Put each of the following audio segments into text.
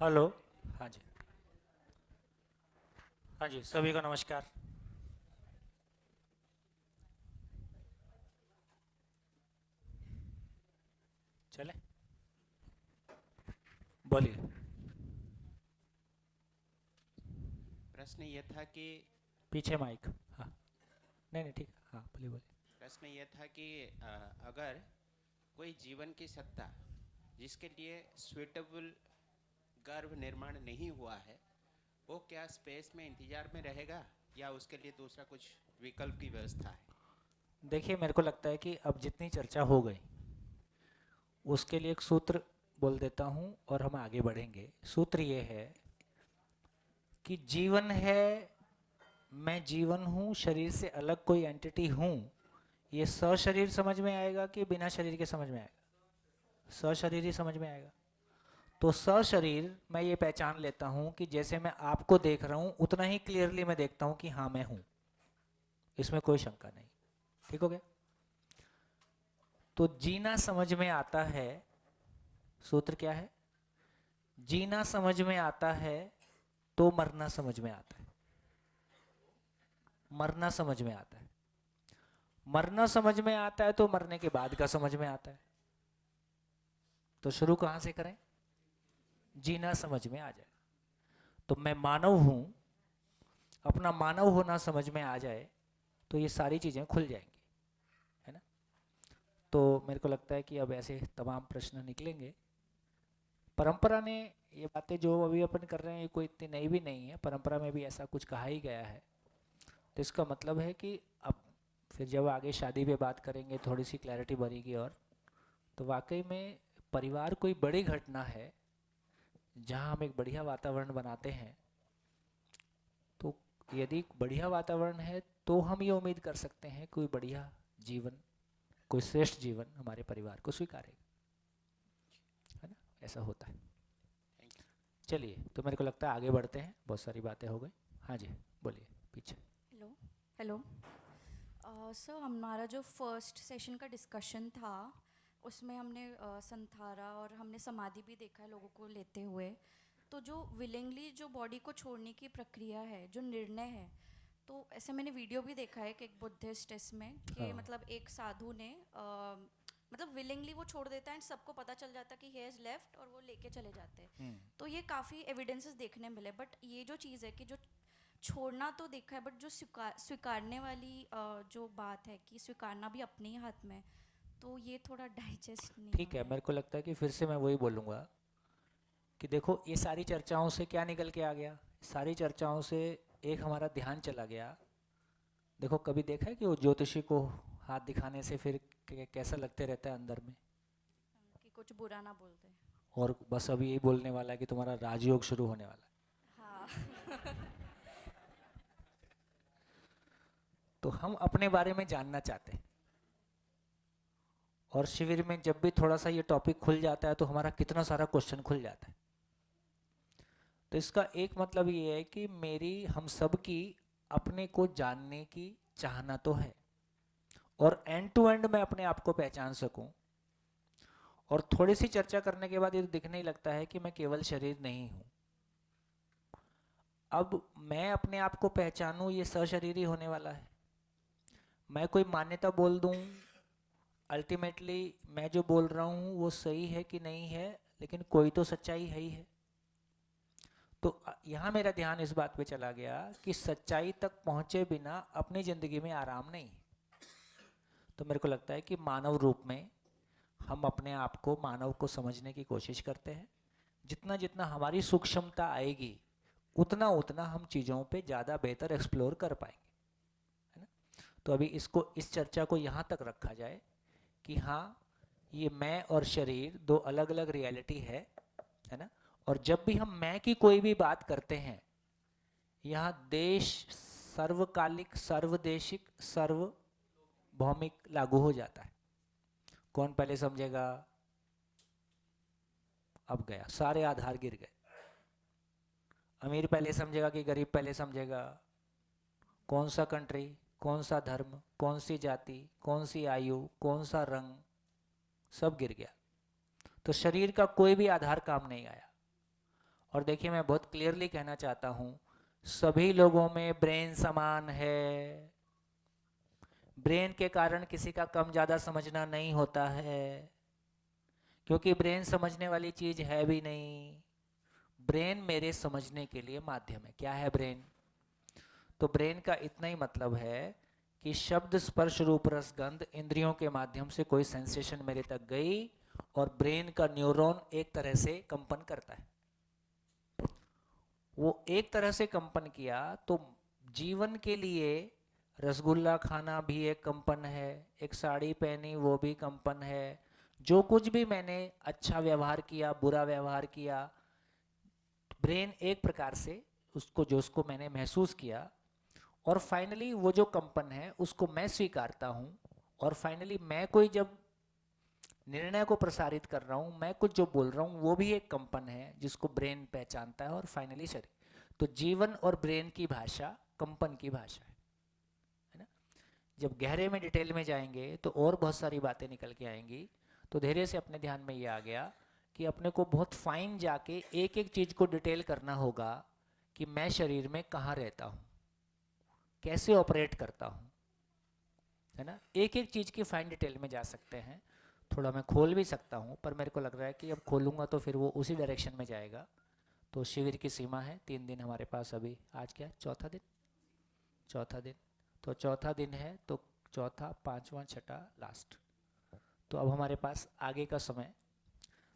Hello. हाँ जी। हाँ जी, सभी को नमस्कार। चले, बोलिए। प्रश्न ये था कि पीछे माइक। हाँ, नहीं नहीं, ठीक है। हाँ, बोलिए बोलिए। प्रश्न ये था कि अगर कोई जीवन की सत्ता जिसके लिए स्वीटेबल गर्भ निर्माण नहीं हुआ है, वो क्या स्पेस में इंतजार में रहेगा या उसके लिए दूसरा कुछ विकल्प की व्यवस्था है? देखिए, मेरे को लगता है कि अब जितनी चर्चा हो गई उसके लिए एक सूत्र बोल देता हूँ और हम आगे बढ़ेंगे। सूत्र ये है कि जीवन है, मैं जीवन हूँ, शरीर से अलग कोई एंटिटी हूँ। ये सशरीर समझ में आएगा कि बिना शरीर के समझ में आएगा? सशरीर ही समझ में आएगा। तो सशरीर मैं ये पहचान लेता हूं कि जैसे मैं आपको देख रहा हूं उतना ही क्लियरली मैं देखता हूं कि हाँ मैं हूं। इसमें कोई शंका नहीं। ठीक हो गया? तो जीना समझ में आता है। सूत्र क्या है? जीना समझ में आता है तो मरना समझ में आता है। मरना समझ में आता है। मरना समझ में आता है तो मरने के बाद का समझ में आता है। तो शुरू कहां से करें? जीना समझ में आ जाए तो मैं मानव हूं, अपना मानव होना समझ में आ जाए तो ये सारी चीजें खुल जाएंगी, है ना? तो मेरे को लगता है कि अब ऐसे तमाम प्रश्न निकलेंगे। परंपरा ने ये बातें जो अभी अपन कर रहे हैं ये कोई इतनी नई भी नहीं है, परंपरा में भी ऐसा कुछ कहा ही गया है। तो इसका मतलब है कि अब फिर जब आगे शादी पे बात करेंगे थोड़ी सी क्लैरिटी बढ़ेगी। और तो वाकई में परिवार कोई बड़ी घटना है जहाँ हम एक बढ़िया वातावरण बनाते हैं। तो यदि बढ़िया वातावरण है तो हम ये उम्मीद कर सकते हैं कोई बढ़िया जीवन, कोई श्रेष्ठ जीवन हमारे परिवार को स्वीकारेगा, है ना? ऐसा होता है। Thank you. चलिए, तो मेरे को लगता है आगे बढ़ते हैं, बहुत सारी बातें हो गई। हाँ जी, बोलिए पीछे। हेलो। हेलो। सर, हमारा जो फर्स्ट सेशन का डिस्कशन था उसमें हमने संथारा और हमने समाधि भी देखा है लोगों को लेते हुए। तो जो विलिंगली जो बॉडी को छोड़ने की प्रक्रिया है, जो निर्णय है, तो ऐसे मैंने वीडियो भी देखा है कि एक बुद्धिस्ट इसमें कि हाँ। मतलब एक साधु ने मतलब विलिंगली वो छोड़ देता है एंड सबको पता चल जाता है कि ही हैज़ लेफ्ट और वो लेके चले जाते हैं। हम्म। तो ये काफ़ी एविडेंसेस देखने मिले, बट ये जो चीज़ है कि जो छोड़ना तो देखा है, बट जो स्वीकारने वाली जो बात है कि स्वीकारना भी अपने ही हाथ में है, तो ये थोड़ा डाइजेस्ट नहीं हो ठीक है, रहा है। मेरे को लगता है कि फिर से मैं वही बोलूँगा कि देखो ये सारी चर्चाओं से क्या निकल के आ गया। सारी चर्चाओं से एक हमारा ध्यान चला गया। देखो, कभी देखा है कि वो ज्योतिषी को हाथ दिखाने से फिर कैसा लगते रहता है अंदर में? कि कुछ बुरा ना बोल दे। और बस अभी यही बोलने वाला है कि तुम्हारा राजयोग शुरू होने वाला है। हाँ। तो हम अपने बारे में जानना चाहते हैं। और शिविर में जब भी थोड़ा सा ये टॉपिक खुल जाता है तो हमारा कितना सारा क्वेश्चन खुल जाता है। तो इसका एक मतलब ये है कि मेरी, हम सब की अपने को जानने की चाहना तो है, और एंड टू एंड मैं अपने आप को पहचान सकूं। और थोड़ी सी चर्चा करने के बाद ये दिखने ही लगता है कि मैं केवल शरीर नहीं हूं। अब मैं अपने आप को पहचानूं, ये सशरीरी होने वाला है। मैं कोई मान्यता बोल दूं, अल्टीमेटली मैं जो बोल रहा हूं वो सही है कि नहीं है, लेकिन कोई तो सच्चाई है ही है। तो यहाँ मेरा ध्यान इस बात पे चला गया कि सच्चाई तक पहुंचे बिना अपनी जिंदगी में आराम नहीं। तो मेरे को लगता है कि मानव रूप में हम अपने आप को, मानव को समझने की कोशिश करते हैं। जितना जितना हमारी सूक्ष्मता आएगी उतना उतना हम चीज़ों पे ज़्यादा बेहतर एक्सप्लोर कर पाएंगे, है ना? तो अभी इसको, इस चर्चा को यहाँ तक रखा जाए कि हाँ, ये मैं और शरीर दो अलग अलग रियलिटी है ना? और जब भी हम मैं की कोई भी बात करते हैं, यहाँ देश सर्वकालिक, सर्वदेशिक, सर्वभौमिक लागू हो जाता है। कौन पहले समझेगा? अब गया, सारे आधार गिर गए। अमीर पहले समझेगा कि गरीब पहले समझेगा? कौन सा कंट्री, कौन सा धर्म, कौन सी जाति, कौन सी आयु, कौन सा रंग, सब गिर गया। तो शरीर का कोई भी आधार काम नहीं आया। और देखिए मैं बहुत क्लियरली कहना चाहता हूँ, सभी लोगों में ब्रेन समान है। ब्रेन के कारण किसी का कम ज़्यादा समझना नहीं होता है, क्योंकि ब्रेन समझने वाली चीज है भी नहीं। ब्रेन मेरे समझने के लिए माध्यम है। क्या है ब्रेन? तो ब्रेन का इतना ही मतलब है कि शब्द स्पर्श रूप रस गंध इंद्रियों के माध्यम से कोई सेंसेशन मेरे तक गई और ब्रेन का न्यूरॉन एक तरह से कंपन करता है। वो एक तरह से कंपन किया तो जीवन के लिए रसगुल्ला खाना भी एक कंपन है, एक साड़ी पहनी वो भी कंपन है, जो कुछ भी मैंने अच्छा व्यवहार किया बुरा व्यवहार किया, ब्रेन एक प्रकार से उसको जो उसको मैंने महसूस किया और फाइनली वो जो कंपन है उसको मैं स्वीकारता हूँ। और फाइनली मैं कोई जब निर्णय को प्रसारित कर रहा हूँ, मैं कुछ जो बोल रहा हूँ वो भी एक कंपन है जिसको ब्रेन पहचानता है और फाइनली शरीर। तो जीवन और ब्रेन की भाषा कंपन की भाषा है ना। जब गहरे में डिटेल में जाएंगे तो और बहुत सारी बातें निकल के आएंगी। तो धीरे से अपने ध्यान में ये आ गया कि अपने को बहुत फाइन जाके एक एक चीज को डिटेल करना होगा कि मैं शरीर में कहाँ रहता हूँ, कैसे ऑपरेट करता हूँ, है ना। एक एक चीज की फाइन डिटेल में जा सकते हैं। थोड़ा मैं खोल भी सकता हूँ पर मेरे को लग रहा है कि अब खोलूंगा तो फिर वो उसी डायरेक्शन में जाएगा। तो शिविर की सीमा है 3 दिन हमारे पास अभी। आज क्या चौथा दिन? चौथा दिन। तो चौथा दिन है तो चौथा पांचवा छठा लास्ट। तो अब हमारे पास आगे का समय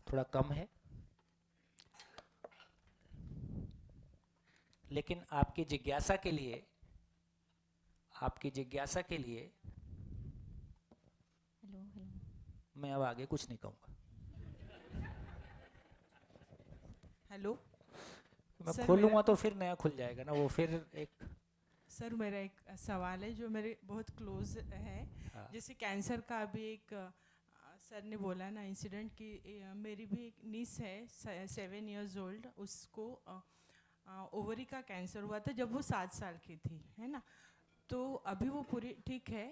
थोड़ा कम है, लेकिन आपकी जिज्ञासा के लिए, आपकी जिज्ञासा के लिए हेलो हेलो। मैं अब आगे कुछ नहीं कहूँगा। हेलो मैं सर, खोलूंगा तो फिर नया खुल जाएगा ना वो, फिर एक। सर मेरा एक सवाल है जो मेरे बहुत क्लोज है। हाँ। जैसे कैंसर का अभी एक सर ने बोला ना इंसिडेंट कि मेरी भी एक नीस है 7 years old, उसको ओवरी का कैंसर हुआ था जब वो 7 साल की थी, है ना। तो अभी वो पूरी ठीक है,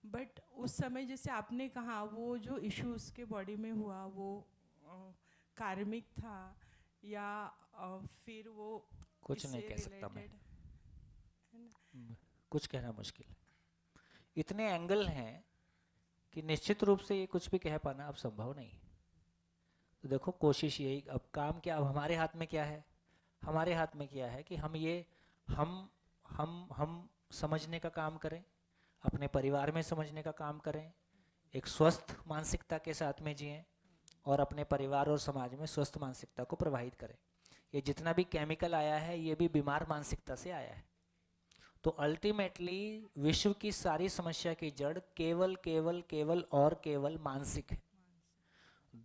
बट उस समय जैसे आपने कहा वो जो इशू उसके बॉडी में हुआ वो कार्मिक था या फिर वो कुछ नहीं इससे कह सकता मैं, रिलेटेड है ना। कुछ कहना मुश्किल है। इतने एंगल हैं कि निश्चित रूप से ये कुछ भी कह पाना अब संभव नहीं है। तो देखो कोशिश यही, अब काम क्या, अब हमारे हाथ में क्या है? हमारे हाथ में क्या है कि हम ये हम समझने का काम करें, अपने परिवार में समझने का काम करें, एक स्वस्थ मानसिकता के साथ में जिएं और अपने परिवार और समाज में स्वस्थ मानसिकता को प्रवाहित करें। ये जितना भी केमिकल आया है ये भी बीमार मानसिकता से आया है। तो अल्टीमेटली विश्व की सारी समस्या की जड़ केवल केवल केवल और केवल मानसिक है।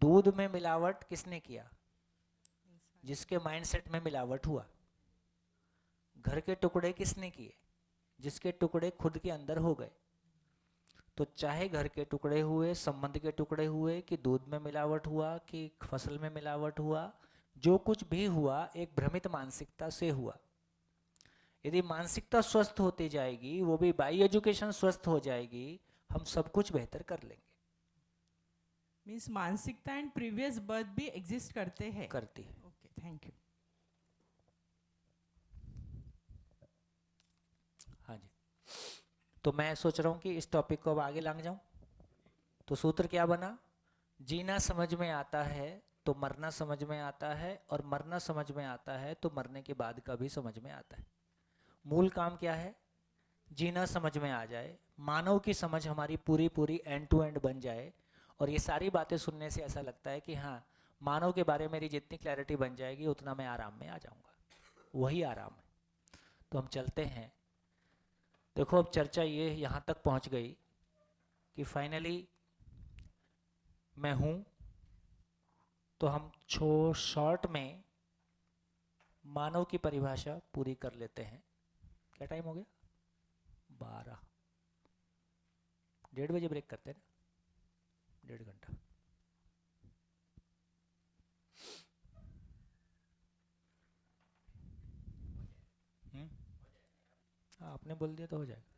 दूध में मिलावट किसने किया? जिसके माइंडसेट में मिलावट हुआ। घर के टुकड़े किसने किए? जिसके टुकड़े खुद के अंदर हो गए। तो चाहे घर के टुकड़े हुए, संबंध के टुकड़े हुए, कि दूध में मिलावट हुआ, कि फसल में मिलावट हुआ, जो कुछ भी हुआ एक भ्रमित मानसिकता से हुआ। यदि मानसिकता स्वस्थ होती जाएगी, वो भी बाई एजुकेशन स्वस्थ हो जाएगी, हम सब कुछ बेहतर कर लेंगे। मीन्स मानसिकता एंड प्रीवियस बर्थ भी एग्जिस्ट करते हैं। करती है। Okay, thank you. हाँ जी। तो मैं सोच रहा हूँ कि इस टॉपिक को अब आगे लांग जाऊं। तो सूत्र क्या बना? जीना समझ में आता है तो मरना समझ में आता है, और मरना समझ में आता है तो मरने के बाद का भी समझ में आता है। मूल काम क्या है? जीना समझ में आ जाए, मानव की समझ हमारी पूरी पूरी एंड टू एंड बन जाए। और ये सारी बातें सुनने से ऐसा लगता है कि हाँ, मानव के बारे में मेरी जितनी क्लैरिटी बन जाएगी उतना मैं आराम में आ जाऊंगा। वही आराम है। तो हम चलते हैं। देखो अब चर्चा ये यहाँ तक पहुँच गई कि फाइनली मैं हूँ। तो हम शॉर्ट में मानव की परिभाषा पूरी कर लेते हैं। क्या टाइम हो गया? 12। 1:30 ब्रेक करते हैं ना, 1.5 घंटा। हाँ, आपने बोल दिया तो हो जाएगा।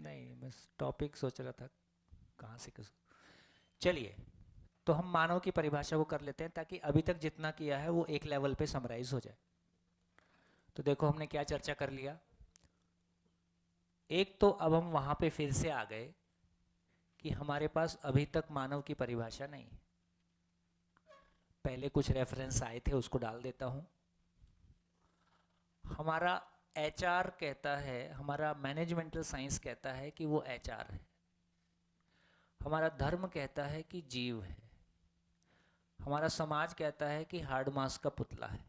नहीं, बस टॉपिक सोच रहा था कहाँ से किस। चलिए, तो हम मानव की परिभाषा को कर लेते हैं ताकि अभी तक जितना किया है वो एक लेवल पे समराइज हो जाए। तो देखो हमने क्या चर्चा कर लिया। एक तो अब हम वहां पे फिर से आ गए कि हमारे पास अभी तक मानव की परिभाषा नहीं। पहले कुछ रेफरेंस आए थे, उसको डाल देता हूं। हमारा एचआर कहता है, हमारा मैनेजमेंटल साइंस कहता है कि वो एचआर है। हमारा धर्म कहता है कि जीव है। हमारा समाज कहता है कि हार्ड मास का पुतला है।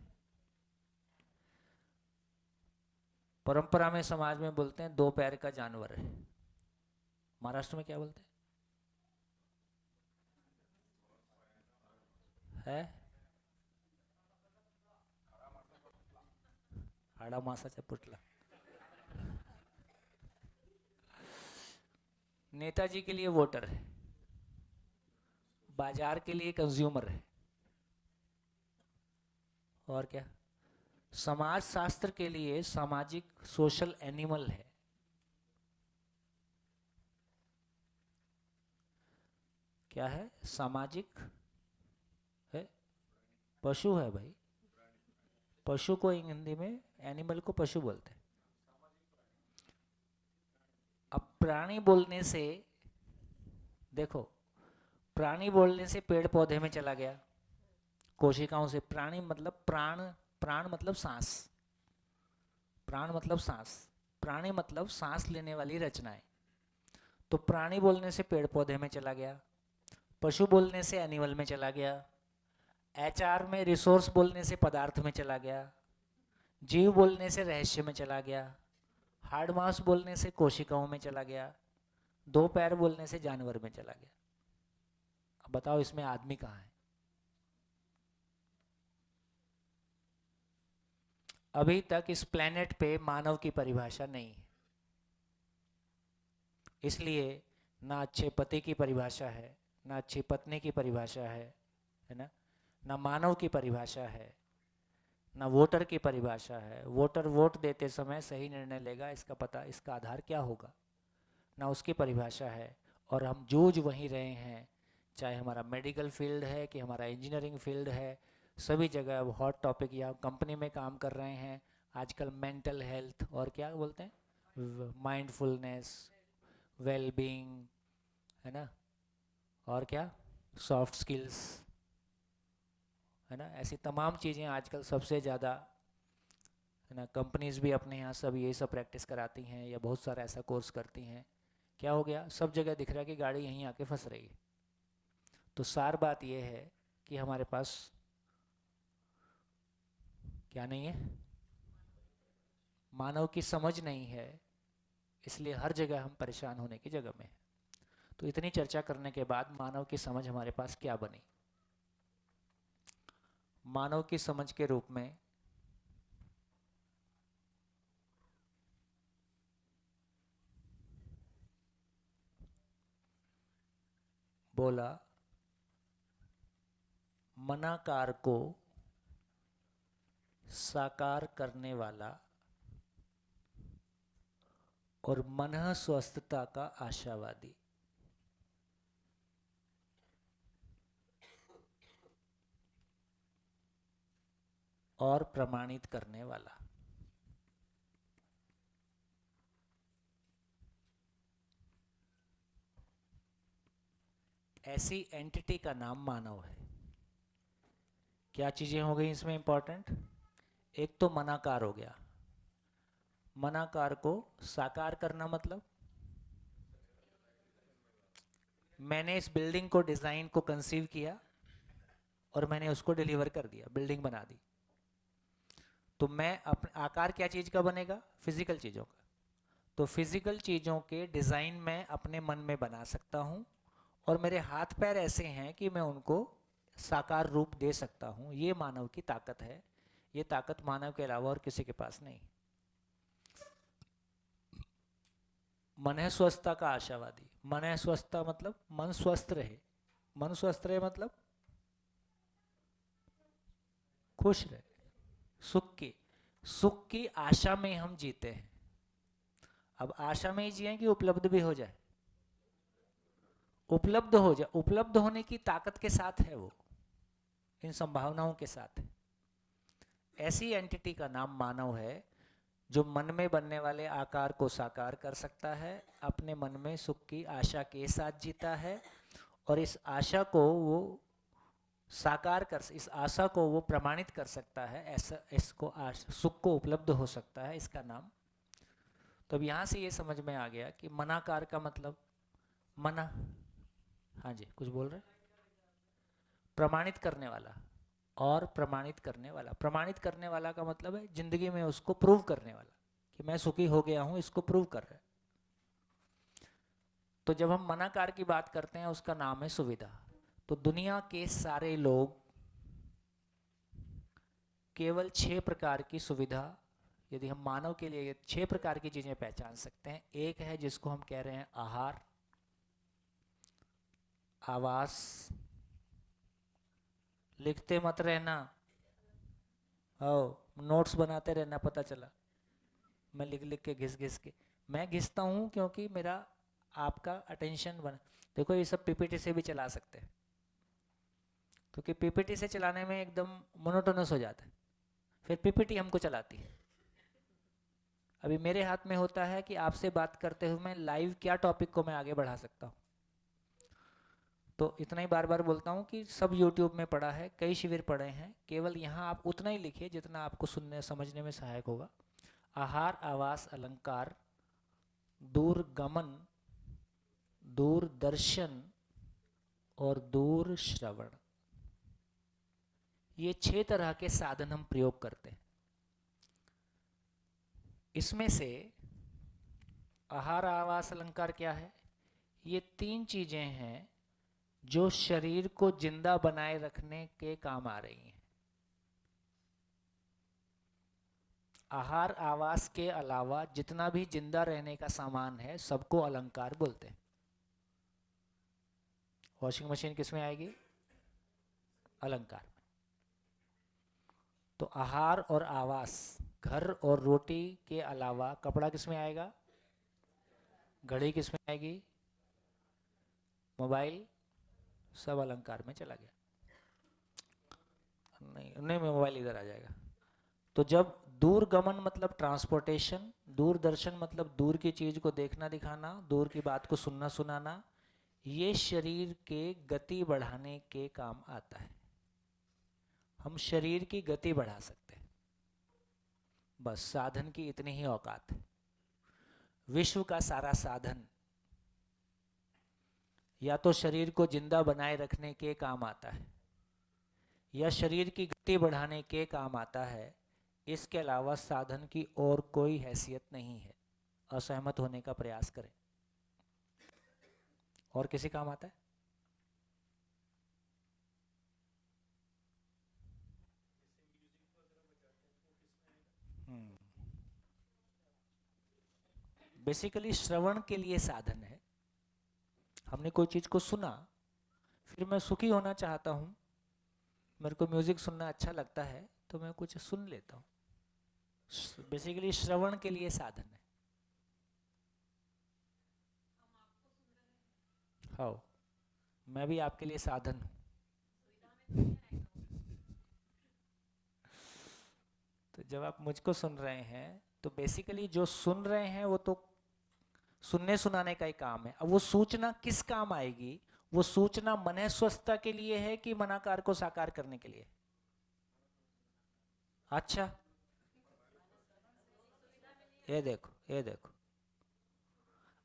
परंपरा में समाज में बोलते हैं दो पैर का जानवर है। महाराष्ट्र में क्या बोलते हैं? है हाड़ा मासाचा पुतला। नेताजी के लिए वोटर है, बाजार के लिए कंज्यूमर है, और क्या? समाज शास्त्र के लिए सामाजिक सोशल एनिमल है। क्या है? सामाजिक है, पशु है भाई। पशु को हिंदी में एनिमल को पशु बोलते हैं। अब प्राणी बोलने से, देखो, प्राणी बोलने से पेड़ पौधे में चला गया, कोशिकाओं से। प्राणी मतलब प्राण, प्राण मतलब सांस, प्राण मतलब सांस, प्राणी मतलब सांस लेने वाली रचनाएं। तो प्राणी बोलने से पेड़ पौधे में चला गया, पशु बोलने से एनिमल में चला गया, एचआर में रिसोर्स बोलने से पदार्थ में चला गया, जीव बोलने से रहस्य में चला गया, हार्ड मास बोलने से कोशिकाओं में चला गया, दो पैर बोलने से जानवर में चला गया। अब बताओ इसमें आदमी कहाँ है? अभी तक इस प्लेनेट पे मानव की परिभाषा नहीं है। इसलिए ना अच्छे पति की परिभाषा है, ना अच्छी पत्नी की परिभाषा है ना? ना मानव की परिभाषा है, ना वोटर की परिभाषा है। वोटर वोट देते समय सही निर्णय लेगा, इसका पता, इसका आधार क्या होगा, ना उसकी परिभाषा है। और हम जूझ वहीं रहे हैं, चाहे हमारा मेडिकल फील्ड है कि हमारा इंजीनियरिंग फील्ड है, सभी जगह अब हॉट टॉपिक, या कंपनी में काम कर रहे हैं आजकल मेंटल हेल्थ और क्या बोलते हैं, माइंडफुलनेस, वेल बीइंग, है ना, और क्या, सॉफ्ट स्किल्स, है ना। ऐसी तमाम चीज़ें आजकल सबसे ज़्यादा, है ना, कंपनीज भी अपने यहाँ सब ये सब प्रैक्टिस कराती हैं या बहुत सारा ऐसा कोर्स करती हैं। क्या हो गया, सब जगह दिख रहा है कि गाड़ी यहीं आके फंस रही है। तो सार बात ये है कि हमारे पास क्या नहीं है, मानव की समझ नहीं है। इसलिए हर जगह हम परेशान होने की जगह में। तो इतनी चर्चा करने के बाद मानव की समझ हमारे पास क्या बनी? मानव की समझ के रूप में बोला, मनाकार को साकार करने वाला और मनः स्वस्थता का आशावादी। और प्रमाणित करने वाला। ऐसी एंटिटी का नाम मानव है। क्या चीजें हो गई इसमें इंपॉर्टेंट? एक तो मनाकार हो गया। मनाकार को साकार करना मतलब, मैंने इस बिल्डिंग को, डिजाइन को कंसीव किया और मैंने उसको डिलीवर कर दिया, बिल्डिंग बना दी। तो मैं अपने आकार क्या चीज का बनेगा? फिजिकल चीजों का। तो फिजिकल चीजों के डिजाइन मैं अपने मन में बना सकता हूं, और मेरे हाथ पैर ऐसे हैं कि मैं उनको साकार रूप दे सकता हूं। ये मानव की ताकत है। ये ताकत मानव के अलावा और किसी के पास नहीं। मन स्वस्थता का आशावादी। मन स्वस्थता मतलब मन स्वस्थ रहे। मन स्वस्थ रहे मतलब खुश रहे, सुख की आशा में हम जीते हैं। अब आशा में ही जिए कि उपलब्ध भी हो जाए। उपलब्ध हो जाए, उपलब्ध होने की ताकत के साथ है वो, इन संभावनाओं के साथ है। ऐसी एंटिटी का नाम मानव है जो मन में बनने वाले आकार को साकार कर सकता है, अपने मन में सुख की आशा के साथ जीता है, और इस आशा को वो साकार कर, इस आशा को वो प्रमाणित कर सकता है, ऐसा इसको सुख को उपलब्ध हो सकता है, इसका नाम। तो अब यहाँ से ये समझ में आ गया कि मनाकार का मतलब मना, हाँ जी कुछ बोल रहे, प्रमाणित करने वाला और प्रमाणित करने वाला। प्रमाणित करने वाला का मतलब है जिंदगी में उसको प्रूव करने वाला कि मैं सुखी हो गया हूं, इसको प्रूव कर रहा है। तो जब हम मनाकार की बात करते हैं उसका नाम है सुविधा। तो दुनिया के सारे लोग केवल 6 प्रकार की सुविधा, यदि हम मानव के लिए 6 प्रकार की चीजें पहचान सकते हैं। एक है जिसको हम कह रहे हैं आहार, आवास, लिखते मत रहना, नोट्स बनाते रहना, पता चला मैं लिख लिख के घिस घिस के, मैं घिसता हूं क्योंकि मेरा आपका अटेंशन बना। देखो ये सब पीपीटी से भी चला सकते हैं, क्योंकि पीपीटी से चलाने में एकदम मोनोटोनस हो जाता है, फिर पीपीटी हमको चलाती है। अभी मेरे हाथ में होता है कि आपसे बात करते हुए मैं लाइव क्या टॉपिक को मैं आगे बढ़ा सकता हूँ। तो इतना ही बार बार बोलता हूँ कि सब यूट्यूब में पढ़ा है, कई शिविर पढ़े हैं, केवल यहाँ आप उतना ही लिखिए जितना आपको सुनने समझने में सहायक होगा। आहार, आवास, अलंकार, दूरगमन, दूरदर्शन और दूर श्रवण, ये 6 तरह के साधन हम प्रयोग करते हैं। इसमें से आहार, आवास, अलंकार क्या है? ये 3 चीजें हैं जो शरीर को जिंदा बनाए रखने के काम आ रही हैं। आहार, आवास के अलावा जितना भी जिंदा रहने का सामान है सबको अलंकार बोलते हैं। वॉशिंग मशीन किसमें आएगी? अलंकार में। तो आहार और आवास, घर और रोटी के अलावा कपड़ा किसमें आएगा? घड़ी किसमें आएगी? मोबाइल, सब अलंकार में चला गया। नहीं नहीं, मोबाइल इधर आ जाएगा। तो जब दूरगमन मतलब ट्रांसपोर्टेशन, दूरदर्शन मतलब दूर की चीज को देखना दिखाना, दूर की बात को सुनना सुनाना, ये शरीर के गति बढ़ाने के काम आता है। हम शरीर की गति बढ़ा सकते हैं, बस साधन की इतनी ही औकात है। विश्व का सारा साधन या तो शरीर को जिंदा बनाए रखने के काम आता है या शरीर की गति बढ़ाने के काम आता है। इसके अलावा साधन की और कोई हैसियत नहीं है। असहमत होने का प्रयास करें। और किसी काम आता है? बेसिकली श्रवण के लिए साधन है। हमने कोई चीज को सुना, फिर मैं सुखी होना चाहता हूं, मेरे को म्यूजिक सुनना अच्छा लगता है तो मैं कुछ सुन लेता हूं। बेसिकली श्रवण के लिए साधन है। हाँ, मैं भी आपके लिए साधन हूं। तो जब आप मुझको सुन रहे हैं तो बेसिकली जो सुन रहे हैं वो तो सुनने सुनाने का ही काम है। अब वो सूचना किस काम आएगी? वो सूचना मन स्वस्थता के लिए है कि मनाकार को साकार करने के लिए? अच्छा, ये देखो, ये देखो,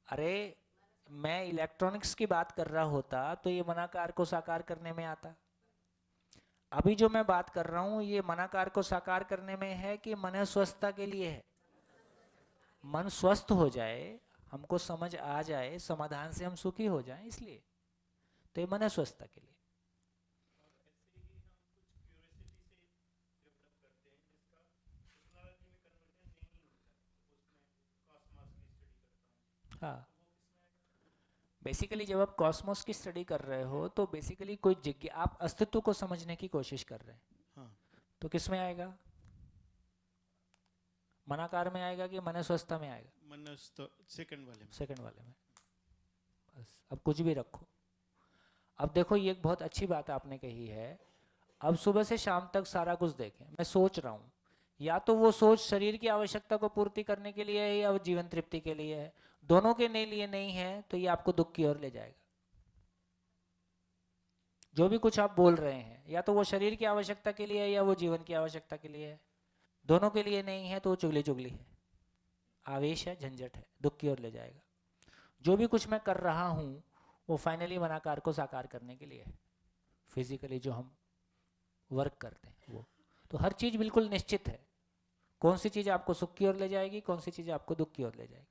अरे मैं इलेक्ट्रॉनिक्स की बात कर रहा होता तो ये मनाकार को साकार करने में आता। अभी जो मैं बात कर रहा हूं ये मनाकार को साकार करने में है कि मन स्वस्थता के लिए है। मन स्वस्थ हो जाए, हमको समझ आ जाए, समाधान से हम सुखी हो जाएं, इसलिए तो ये मन स्वस्थता के लिए। हाँ, बेसिकली जब आप कॉस्मोस की स्टडी कर रहे हो तो बेसिकली कोई जिज्ञासा, आप अस्तित्व को समझने की कोशिश कर रहे हैं। हाँ। तो किस में आएगा? मनाकार में आएगा कि मन स्वस्थता में आएगा? सेकंड वाले में। सेकंड वाले में। बस अब कुछ भी रखो, अब देखो ये एक बहुत अच्छी बात आपने कही है, अब सुबह से शाम तक सारा कुछ देखें। मैं सोच रहा हूँ, या तो वो सोच शरीर की आवश्यकता को पूर्ति करने के लिए है या वो जीवन तृप्ति के लिए है। दोनों के लिए नहीं है तो ये आपको दुख की ओर ले जाएगा। जो भी कुछ आप बोल रहे हैं, या तो वो शरीर की आवश्यकता के लिए है या वो जीवन की आवश्यकता के लिए है। दोनों के लिए नहीं है तो वो चुगली चुगली है, आवेश है, झंझट है, दुख की ओर ले जाएगा। जो भी कुछ मैं कर रहा हूँ वो फाइनली मनाकार को साकार करने के लिए है। फिजिकली जो हम वर्क करते हैं वो, तो हर चीज बिल्कुल निश्चित है। कौन सी चीज आपको सुख की ओर ले जाएगी, कौन सी चीज आपको दुख की ओर ले जाएगी।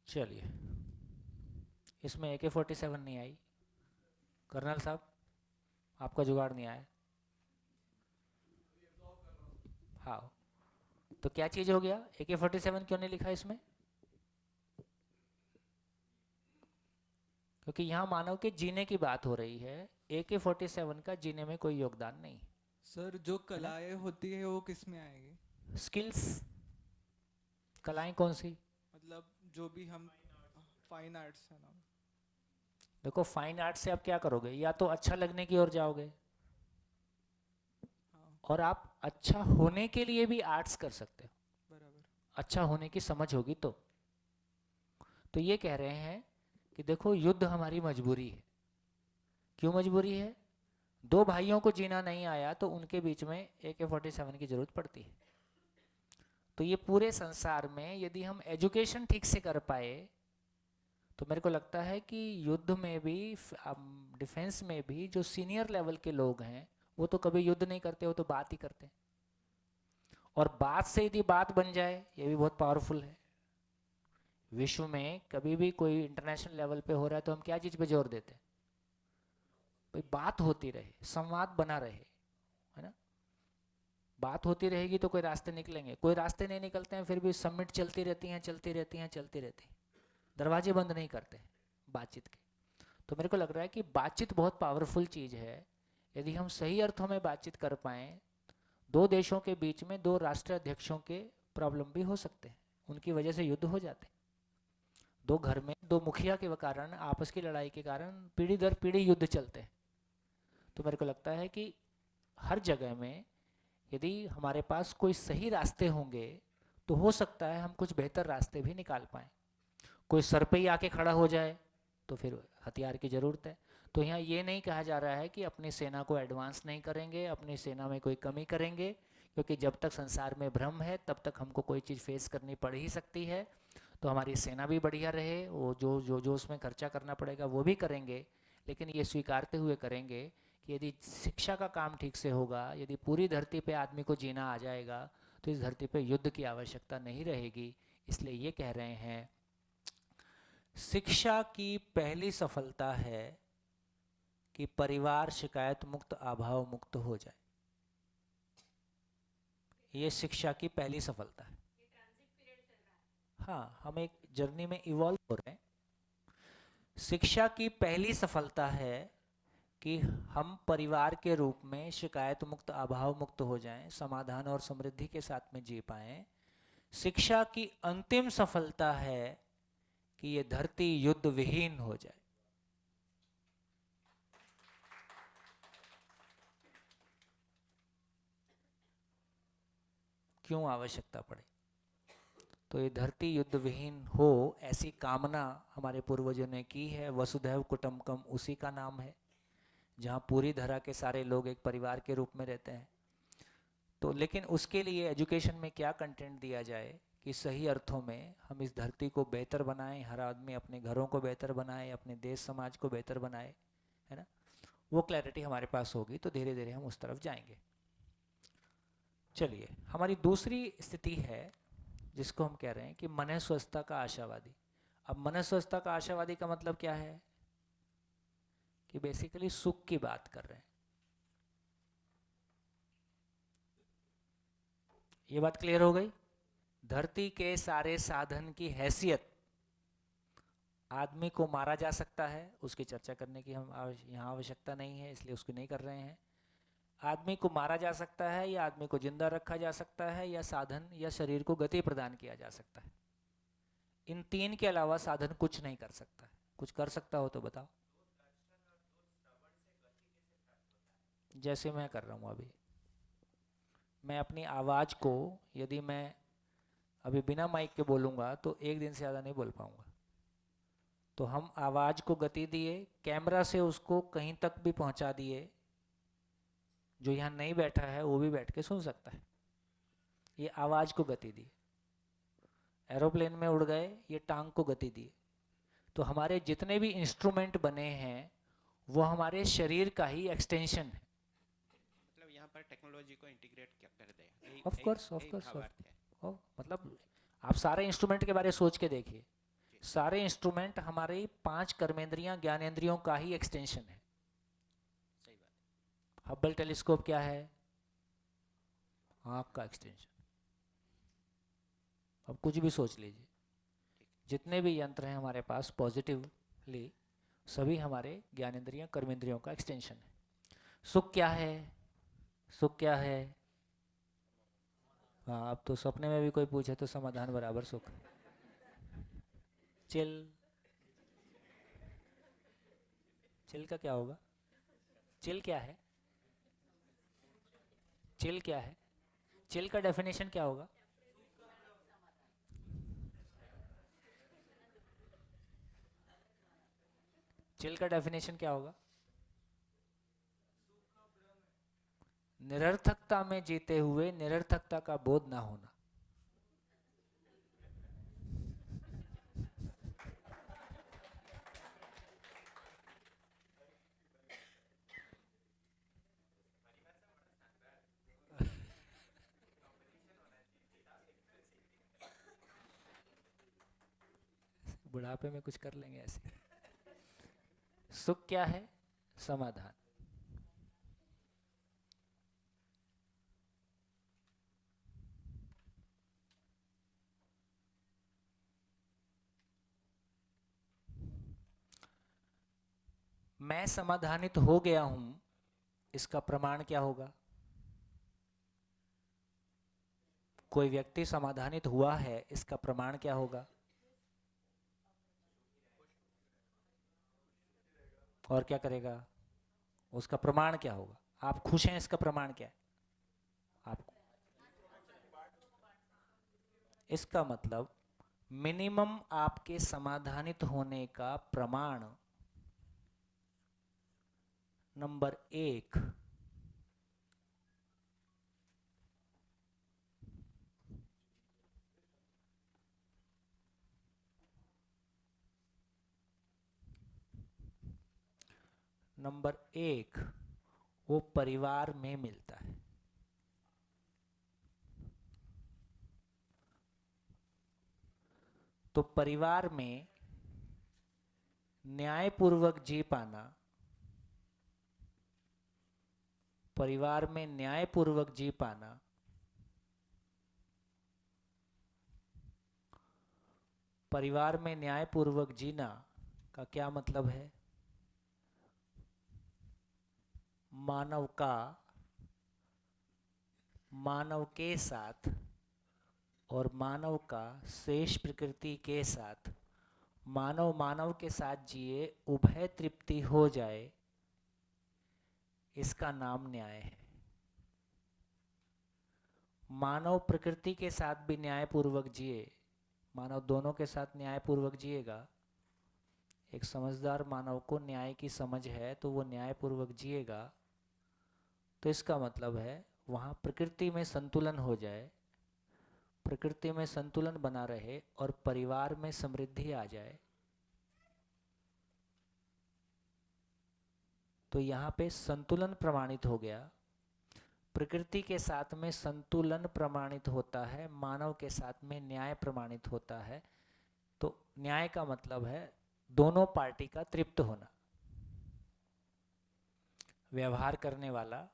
चलिए, इसमें AK-47 नहीं आई। कर्नल साहब, आपका जुगाड़ नहीं आया। हाँ, तो क्या चीज हो गया? AK-47 क्यों नहीं लिखा इसमें? क्योंकि यहाँ मानव के जीने की बात हो रही है, AK-47 का जीने में कोई योगदान नहीं। सर जो कलाएं होती है वो किस में आएगी? स्किल्स। कलाएं कौन सी? मतलब जो भी हम फाइन आर्ट्स है ना। देखो, फाइन आर्ट से आप क्या करोगे? या तो अच्छा लगने की ओर जाओगे, हाँ और आप अच्छा होने के लिए भी आर्ट्स कर सकते हो। बराबर। अच्छा होने की समझ होगी तो ये कह रहे हैं कि देखो, युद्ध हमारी मजबूरी है। क्यों मजबूरी है? दो भाइयों को जीना नहीं आया तो उनके बीच में AK-47 की जरूरत पड़ती है। तो ये पूरे संसार में यदि हम एजुकेशन ठीक से कर पाए तो मेरे को लगता है कि युद्ध में भी, डिफेंस में भी जो सीनियर लेवल के लोग हैं वो तो कभी युद्ध नहीं करते, वो तो बात ही करते हैं। और बात से यदि बात बन जाए, ये भी बहुत पावरफुल है। विश्व में कभी भी कोई इंटरनेशनल लेवल पे हो रहा है तो हम क्या चीज पे जोर देते हैं? भाई बात होती रहे, संवाद बना रहे, है ना। बात होती रहेगी तो कोई रास्ते निकलेंगे। कोई रास्ते नहीं निकलते हैं फिर भी समिट चलती रहती हैं, चलती रहती हैं, चलती रहती हैं। दरवाजे बंद नहीं करते बातचीत के। तो मेरे को लग रहा है कि बातचीत बहुत पावरफुल चीज है। यदि हम सही अर्थों में बातचीत कर पाए, दो देशों के बीच में दो राष्ट्राध्यक्षों के प्रॉब्लम भी हो सकते हैं, उनकी वजह से युद्ध हो जाते हैं। दो घर में दो मुखिया के कारण, आपस की लड़ाई के कारण पीढ़ी दर पीढ़ी युद्ध चलते हैं। तो मेरे को लगता है कि हर जगह में यदि हमारे पास कोई सही रास्ते होंगे तो हो सकता है हम कुछ बेहतर रास्ते भी निकाल पाएं। कोई सर पे ही आके खड़ा हो जाए तो फिर हथियार की जरूरत है। तो यहाँ ये नहीं कहा जा रहा है कि अपनी सेना को एडवांस नहीं करेंगे, अपनी सेना में कोई कमी करेंगे, क्योंकि जब तक संसार में भ्रम है तब तक हमको कोई चीज़ फेस करनी पड़ ही सकती है। तो हमारी सेना भी बढ़िया रहे, वो जो उसमें खर्चा करना पड़ेगा वो भी करेंगे, लेकिन ये स्वीकारते हुए करेंगे कि यदि शिक्षा का काम ठीक से होगा, यदि पूरी धरती पे आदमी को जीना आ जाएगा तो इस धरती पे युद्ध की आवश्यकता नहीं रहेगी। इसलिए ये कह रहे हैं, शिक्षा की पहली सफलता है कि परिवार शिकायत मुक्त, अभाव मुक्त हो जाए। ये शिक्षा की पहली सफलता है। हाँ, हम एक जर्नी में इवॉल्व हो रहे हैं। शिक्षा की पहली सफलता है कि हम परिवार के रूप में शिकायत मुक्त, अभाव मुक्त हो जाएं, समाधान और समृद्धि के साथ में जी पाएं। शिक्षा की अंतिम सफलता है कि ये धरती युद्ध विहीन हो जाए। क्यों आवश्यकता पड़े? तो ये धरती युद्ध विहीन हो, ऐसी कामना हमारे पूर्वजों ने की है। वसुधैव कुटुंबकम उसी का नाम है, जहाँ पूरी धरा के सारे लोग एक परिवार के रूप में रहते हैं। तो लेकिन उसके लिए एजुकेशन में क्या कंटेंट दिया जाए कि सही अर्थों में हम इस धरती को बेहतर बनाएं, हर आदमी अपने घरों को बेहतर बनाए, अपने देश समाज को बेहतर बनाए, है ना। वो क्लैरिटी हमारे पास होगी तो धीरे धीरे हम उस तरफ जाएंगे। चलिए, हमारी दूसरी स्थिति है जिसको हम कह रहे हैं कि मनस्वस्थता का आशावादी। अब मनस्वस्थता का आशावादी का मतलब क्या है? कि बेसिकली सुख की बात कर रहे हैं। ये बात क्लियर हो गई? धरती के सारे साधन की हैसियत, आदमी को मारा जा सकता है, उसकी चर्चा करने की हम यहाँ आवश्यकता नहीं है, इसलिए उसको नहीं कर रहे हैं। आदमी को मारा जा सकता है, या आदमी को जिंदा रखा जा सकता है, या साधन या शरीर को गति प्रदान किया जा सकता है। इन तीन के अलावा साधन कुछ नहीं कर सकता है, कुछ कर सकता हो तो बताओ। जैसे मैं कर रहा हूँ अभी, मैं अपनी आवाज़ को, यदि मैं अभी बिना माइक के बोलूँगा तो एक दिन से ज़्यादा नहीं बोल पाऊँगा। तो हम आवाज़ को गति दिए, कैमरा से उसको कहीं तक भी पहुँचा दिए, जो यहाँ नहीं बैठा है वो भी बैठ के सुन सकता है। ये आवाज़ को गति दी। एरोप्लेन में उड़ गए, ये टांग को गति दी। तो हमारे जितने भी इंस्ट्रूमेंट बने हैं वो हमारे शरीर का ही एक्सटेंशन है। मतलब यहाँ पर टेक्नोलॉजी को इंटीग्रेट क्या कर दे। ऑफ कोर्स भावार्थ है। मतलब आप सारे इंस्ट्रूमेंट के बारे में सोच के देखिए, सारे इंस्ट्रूमेंट हमारे 5 कर्मेंद्रियां ज्ञानेंद्रियों का ही एक्सटेंशन है। सही बात। हब्बल टेलीस्कोप क्या है? आँख का एक्सटेंशन। अब कुछ भी सोच लीजिए, जितने भी यंत्र हैं हमारे पास पॉजिटिवली, सभी हमारे ज्ञानेंद्रियों कर्मेंद्रियों का एक्सटेंशन है। सुख क्या है? सुख क्या है? हाँ, अब तो सपने में भी कोई पूछे तो समाधान बराबर सुख। चिल, चिल का क्या होगा? चिल क्या है? चिल क्या है? चिल का डेफिनेशन क्या होगा? चिल का डेफिनेशन क्या होगा? निरर्थकता में जीते हुए निरर्थकता का बोध ना होना। बुढ़ापे में कुछ कर लेंगे ऐसे। सुख क्या है? समाधान। मैं समाधानित हो गया हूं, इसका प्रमाण क्या होगा? कोई व्यक्ति समाधानित हुआ है, इसका प्रमाण क्या होगा? और क्या करेगा? उसका प्रमाण क्या होगा? आप खुश हैं, इसका प्रमाण क्या है? आप, इसका मतलब मिनिमम आपके समाधानित होने का प्रमाण नंबर 1, नंबर 1 वो परिवार में मिलता है। तो परिवार में न्यायपूर्वक जी पाना, परिवार में न्यायपूर्वक जी पाना, परिवार में न्यायपूर्वक जीना का क्या मतलब है? मानव का मानव के साथ और मानव का शेष प्रकृति के साथ, मानव मानव के साथ जिए, उभय तृप्ति हो जाए, इसका नाम न्याय है। मानव प्रकृति के साथ भी न्यायपूर्वक जिए, मानव दोनों के साथ न्यायपूर्वक जिएगा। एक समझदार मानव को न्याय की समझ है तो वो न्यायपूर्वक जिएगा। तो इसका मतलब है वहाँ प्रकृति में संतुलन हो जाए, प्रकृति में संतुलन बना रहे और परिवार में समृद्धि आ जाए। तो यहाँ पे संतुलन प्रमाणित हो गया। प्रकृति के साथ में संतुलन प्रमाणित होता है, मानव के साथ में न्याय प्रमाणित होता है। तो न्याय का मतलब है दोनों पार्टी का तृप्त होना, व्यवहार करने वाला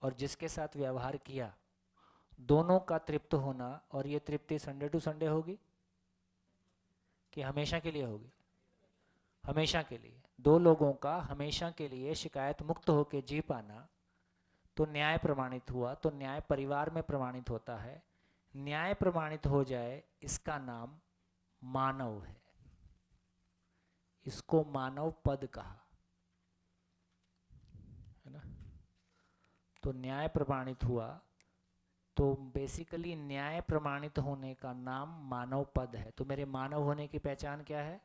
और जिसके साथ व्यवहार किया, दोनों का तृप्त होना। और ये तृप्ति संडे टू संडे होगी कि हमेशा के लिए होगी? हमेशा के लिए। दो लोगों का हमेशा के लिए शिकायत मुक्त होकर जी पाना, तो न्याय प्रमाणित हुआ। तो न्याय परिवार में प्रमाणित होता है। न्याय प्रमाणित हो जाए, इसका नाम मानव है। इसको मानव पद कहा, है ना। तो न्याय प्रमाणित हुआ, तो बेसिकली न्याय प्रमाणित होने का नाम मानव पद है। तो मेरे मानव होने की पहचान क्या है?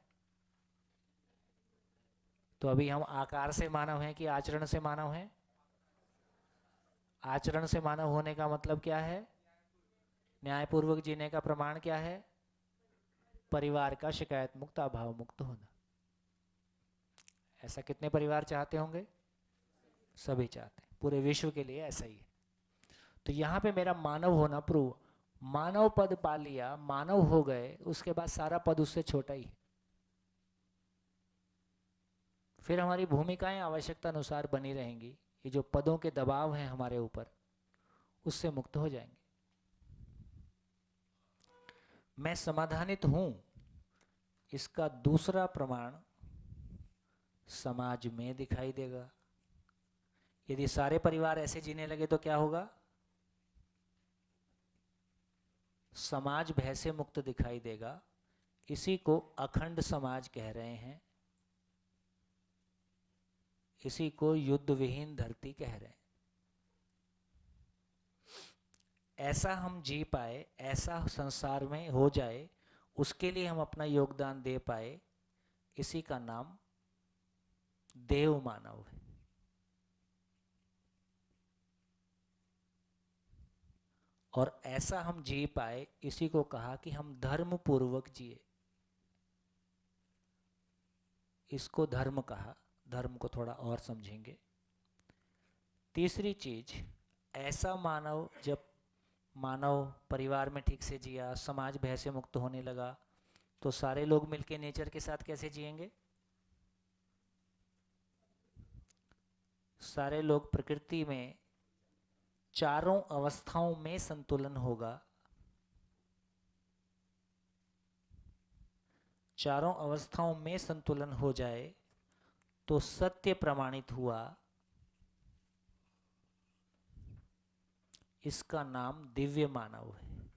तो अभी हम आकार से मानव हैं कि आचरण से मानव हैं? आचरण से मानव होने का मतलब क्या है? न्यायपूर्वक जीने का प्रमाण क्या है? परिवार का शिकायत मुक्त अभाव मुक्त होना। ऐसा कितने परिवार चाहते होंगे? सभी चाहते हैं, पूरे विश्व के लिए ऐसा ही है। तो यहाँ पे मेरा मानव होना प्रूव, मानव पद पा लिया, मानव हो गए, उसके बाद सारा पद उससे छोटा ही है। फिर हमारी भूमिकाएं आवश्यकता अनुसार बनी रहेंगी। ये जो पदों के दबाव हैं हमारे ऊपर, उससे मुक्त हो जाएंगे। मैं समाधानित हूं, इसका दूसरा प्रमाण समाज में दिखाई देगा। यदि सारे परिवार ऐसे जीने लगे तो क्या होगा? समाज भय से मुक्त दिखाई देगा। इसी को अखंड समाज कह रहे हैं, इसी को युद्ध विहीन धरती कह रहे हैं। ऐसा हम जी पाए, ऐसा संसार में हो जाए, उसके लिए हम अपना योगदान दे पाए, इसी का नाम देव मानव है। और ऐसा हम जी पाए, इसी को कहा कि हम धर्म पूर्वक जिए, इसको धर्म कहा। धर्म को थोड़ा और समझेंगे। तीसरी चीज, ऐसा मानव, जब मानव परिवार में ठीक से जिया, समाज भय से मुक्त होने लगा, तो सारे लोग मिलके नेचर के साथ कैसे जिएंगे? सारे लोग प्रकृति में चारों अवस्थाओं में संतुलन होगा। चारों अवस्थाओं में संतुलन हो जाए तो सत्य प्रमाणित हुआ, इसका नाम दिव्य मानव है।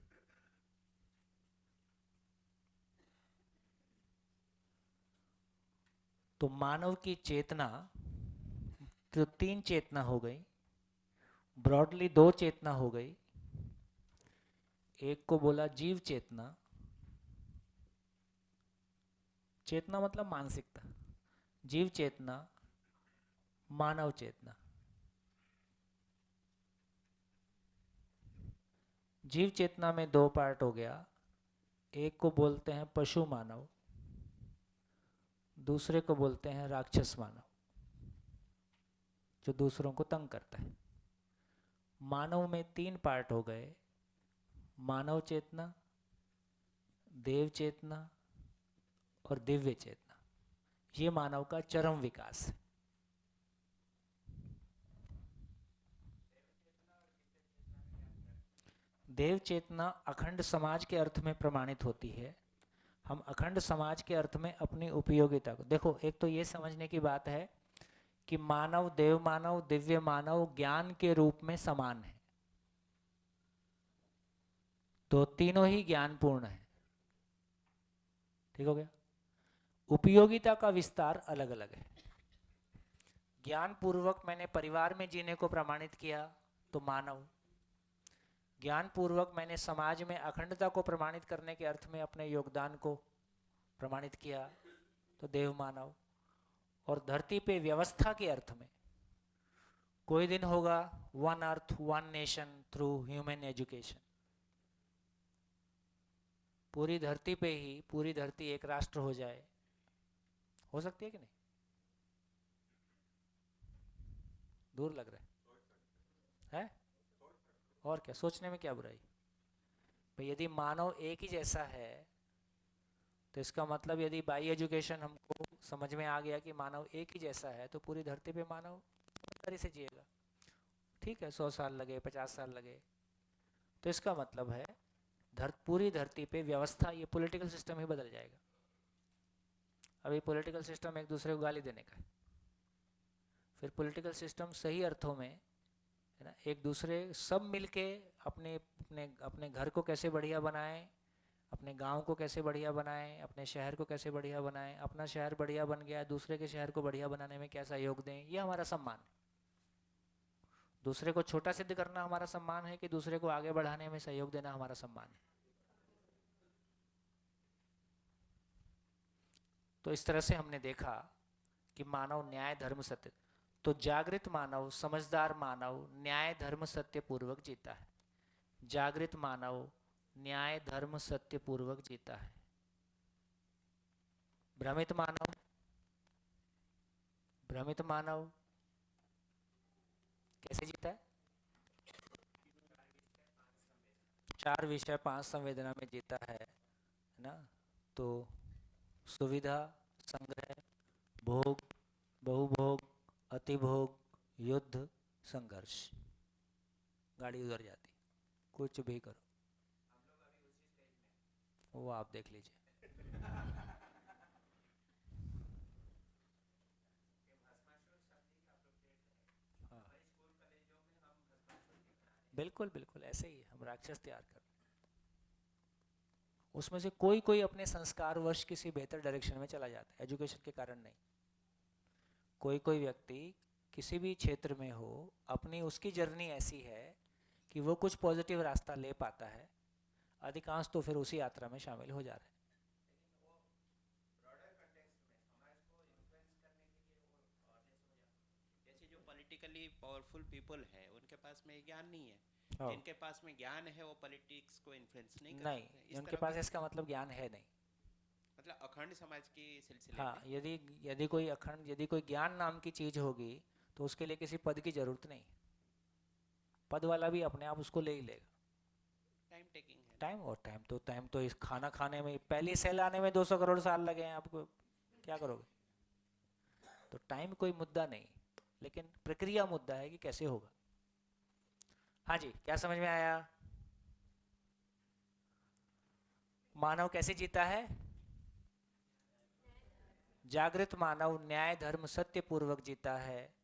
तो मानव की चेतना, तो तीन चेतना हो गई, ब्रॉडली दो चेतना हो गई। एक को बोला जीव चेतना, चेतना मतलब मानसिकता, जीव चेतना, मानव चेतना। जीव चेतना में दो पार्ट हो गया, एक को बोलते हैं पशु मानव, दूसरे को बोलते हैं राक्षस मानव, जो दूसरों को तंग करता है। मानव में तीन पार्ट हो गए, मानव चेतना, देव चेतना और दिव्य चेतना। ये मानव का चरम विकास है। देव चेतना अखंड समाज के अर्थ में प्रमाणित होती है। हम अखंड समाज के अर्थ में अपनी उपयोगिता को देखो। एक तो ये समझने की बात है कि मानव, देव मानव, दिव्य मानव ज्ञान के रूप में समान है, तो तीनों ही ज्ञानपूर्ण है। ठीक हो गया। उपयोगिता का विस्तार अलग अलग है। ज्ञान पूर्वक मैंने परिवार में जीने को प्रमाणित किया तो मानव, ज्ञान पूर्वक मैंने समाज में अखंडता को प्रमाणित करने के अर्थ में अपने योगदान को प्रमाणित किया तो देव मानव, और धरती पे व्यवस्था के अर्थ में कोई दिन होगा one earth one nation through human education. पूरी धरती पे ही पूरी धरती एक राष्ट्र हो जाए, हो सकती है कि नहीं? दूर लग रहा है? और क्या सोचने में क्या बुराई भाई? यदि मानव एक ही जैसा है तो इसका मतलब यदि बाई एजुकेशन हमको समझ में आ गया कि मानव एक ही जैसा है, तो पूरी धरती पे मानव तरह से जिएगा। ठीक है, 100 साल लगे, 50 साल लगे, तो इसका मतलब है पूरी धरती पे व्यवस्था, ये पॉलिटिकल सिस्टम ही बदल जाएगा। अभी पॉलिटिकल सिस्टम एक दूसरे को गाली देने का है, फिर पॉलिटिकल सिस्टम सही अर्थों में, है ना, एक दूसरे सब मिलके अपने अपने अपने घर को कैसे बढ़िया बनाएं, अपने गांव को कैसे बढ़िया बनाएं, अपने शहर को कैसे बढ़िया बनाएं, अपना शहर बढ़िया बन गया दूसरे के शहर को बढ़िया बनाने में क्या सहयोग दें, ये हमारा सम्मान है। दूसरे को छोटा सिद्ध करना हमारा सम्मान है कि दूसरे को आगे बढ़ाने में सहयोग देना हमारा सम्मान है। तो इस तरह से हमने देखा कि मानव न्याय धर्म सत्य, तो जागृत मानव, समझदार मानव न्याय धर्म सत्य पूर्वक जीता है। जागृत मानव न्याय धर्म सत्य पूर्वक जीता है। भ्रमित मानव, भ्रमित मानव कैसे जीता है? 4 विषय 5 संवेदना में जीता है ना। तो सुविधा, संग्रह, भोग, बहुभोग, अतिभोग, युद्ध, संघर्ष। गाड़ी उधर जाती, कुछ भी करो, वो आप देख लीजिए। हाँ, बिल्कुल बिल्कुल ऐसे ही हम राक्षस तैयार कर, उसमें से कोई कोई अपने संस्कारवश किसी बेहतर डायरेक्शन में चला जाता है, एजुकेशन के कारण नहीं। कोई कोई व्यक्ति किसी भी क्षेत्र में हो, अपनी उसकी जर्नी ऐसी है कि वो कुछ पॉजिटिव रास्ता ले पाता है, अधिकांश तो फिर उसी यात्रा में शामिल हो जा रहे हैं। जैसे जो पॉलिटिकली पावरफुल पीपल है उनके पास में ज्ञान नहीं है, हाँ। जिनके पास में ज्ञान है वो पॉलिटिक्स को इन्फ्लुएंस नहीं कर नहीं, सकते। इस उनके तरह पास भी- इसका मतलब ज्ञान है नहीं। मतलब अखंड समाज के सिलसिले हाँ, में यदि यदि कोई अखंड, यदि कोई ज्ञान नाम की चीज होगी तो उसके लिए किसी पद की जरूरत नहीं। पद वाला भी अपने आप उसको ले ही लेगा। टाइम टेकिंग है। टाइम तो इस खाना खाने में, पहली सेल आने में 200 करोड़ साल लगे हैं आपको, क्या करोगे? तो टाइम कोई मुद्दा नहीं, लेकिन प्रक्रिया मुद्दा है कि कैसे होगा। हाँ जी, क्या समझ में आया? मानव कैसे जीता है? जागृत मानव न्याय धर्म सत्य पूर्वक जीता है,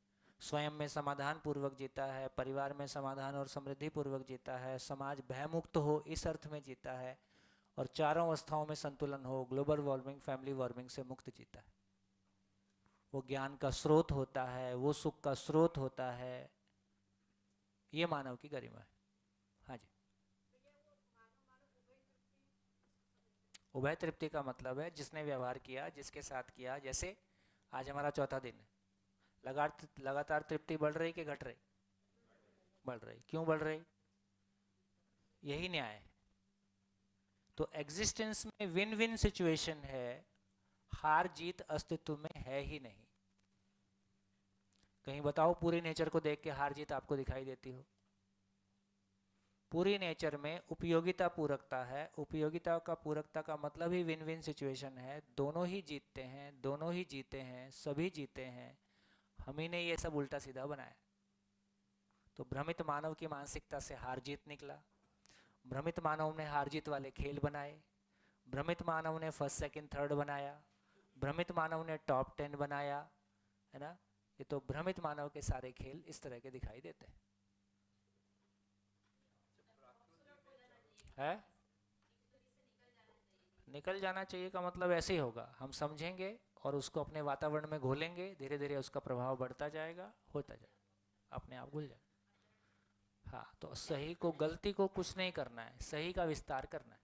स्वयं में समाधान पूर्वक जीता है, परिवार में समाधान और समृद्धि पूर्वक जीता है, समाज भयमुक्त हो इस अर्थ में जीता है, और चारों अवस्थाओं में संतुलन हो, ग्लोबल वार्मिंग, फैमिली वार्मिंग से मुक्त जीता है। वो ज्ञान का स्रोत होता है, वो सुख का स्रोत होता है। ये मानव की गरिमा है। हाँ जी, उभय तृप्ति का मतलब है जिसने व्यवहार किया, जिसके साथ किया। जैसे आज हमारा चौथा दिन है, लगातार तृप्ति बढ़ रही कि घट रही? बढ़ रही। क्यों बढ़ रही? यही न्याय है। तो एग्जिस्टेंस में विन विन सिचुएशन है, हार जीत अस्तित्व में है ही नहीं। कहीं बताओ पूरी नेचर को देख के हार जीत आपको दिखाई देती हो? पूरी नेचर में उपयोगिता पूरकता है। उपयोगिता का पूरकता का मतलब ही विन विन सिचुएशन है। दोनों ही जीतते हैं, दोनों ही जीते हैं, सभी जीते हैं। हम ही ने ये सब उल्टा सीधा बनाया। तो भ्रमित मानव की मानसिकता से हार जीत निकला। भ्रमित मानव ने हार जीत वाले खेल बनाए। भ्रमित मानव ने फर्स्ट सेकंड थर्ड बनाया। भ्रमित मानव ने टॉप 10 बनाया, है ना। ये तो भ्रमित मानव के सारे खेल इस तरह के दिखाई देते हैं। है? निकल जाना चाहिए का मतलब ऐसे ही होगा, हम समझेंगे और उसको अपने वातावरण में घोलेंगे, धीरे धीरे उसका प्रभाव बढ़ता जाएगा, होता जाएगा, अपने आप घुल जाएगा। हाँ, तो सही को, गलती को कुछ नहीं करना है, सही का विस्तार करना है।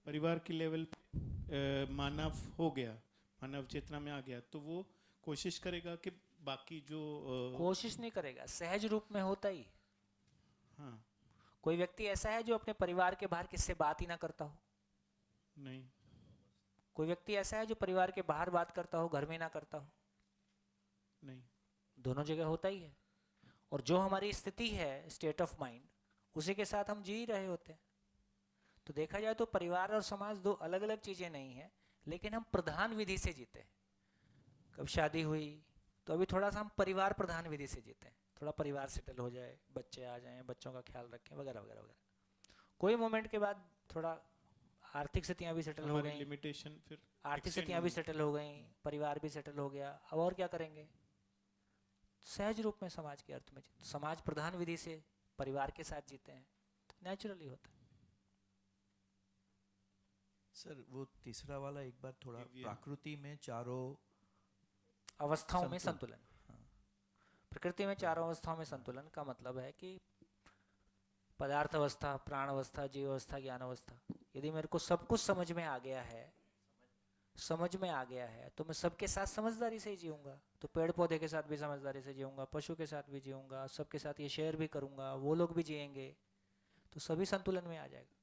परिवार के लेवल पे मानव हो गया, मानव चेतना में आ गया, तो वो कोशिश करेगा कि बाकी जो कोशिश नहीं करेगा, सहज रूप में होता ही। हाँ, कोई व्यक्ति ऐसा है जो अपने परिवार के बाहर किससे बात ही ना करता हो? नहीं, कोई व्यक्ति ऐसा है जो परिवार के बाहर बात करता हो, घर में ना करता हो? नहीं, दोनों जगह होता ही है। और जो हमारी स्थिति है, स्टेट ऑफ माइंड, उसी के साथ हम जी रहे होते हैं। तो देखा जाए तो परिवार और समाज दो अलग अलग चीजें नहीं है, लेकिन हम प्रधान विधि से जीते हैं। कब शादी हुई तो अभी थोड़ा सा हम परिवार प्रधान विधि से जीते हैं, थोड़ा परिवार सेटल हो जाए, बच्चे आ जाएं, बच्चों का ख्याल रखें, वगैरह वगैरह वगैरह। कोई मोमेंट के बाद थोड़ा आर्थिक स्थितियां भी सेटल हो हमारी गई, लिमिटेशन फिर आर्थिक extend स्थितियां भी होंगी। सेटल हो गई, परिवार भी सेटल हो गया, अब और क्या करेंगे? सहज रूप में समाज के अर्थ में समाज प्रधान विधि से परिवार के साथ जीते हैं, नेचुरली होता है। सर वो तीसरा वाला एक बार थोड़ा दिव्य। प्रकृति में चारों अवस्थाओं में संतुलन। संतुलन, प्रकृति में चारों अवस्थाओं में संतुलन का मतलब है कि पदार्थ अवस्था, प्राण अवस्था, जीव अवस्था, ज्ञान अवस्था, यदि मेरे को सब कुछ समझ में आ गया है तो मैं सबके साथ समझदारी से ही जीऊंगा। तो पेड़ पौधे के साथ भी समझदारी से जीऊंगा, पशु के साथ भी जीऊंगा, सबके साथ ये शेयर भी करूंगा, वो लोग भी जिएंगे, तो सभी संतुलन में आ जाएगा।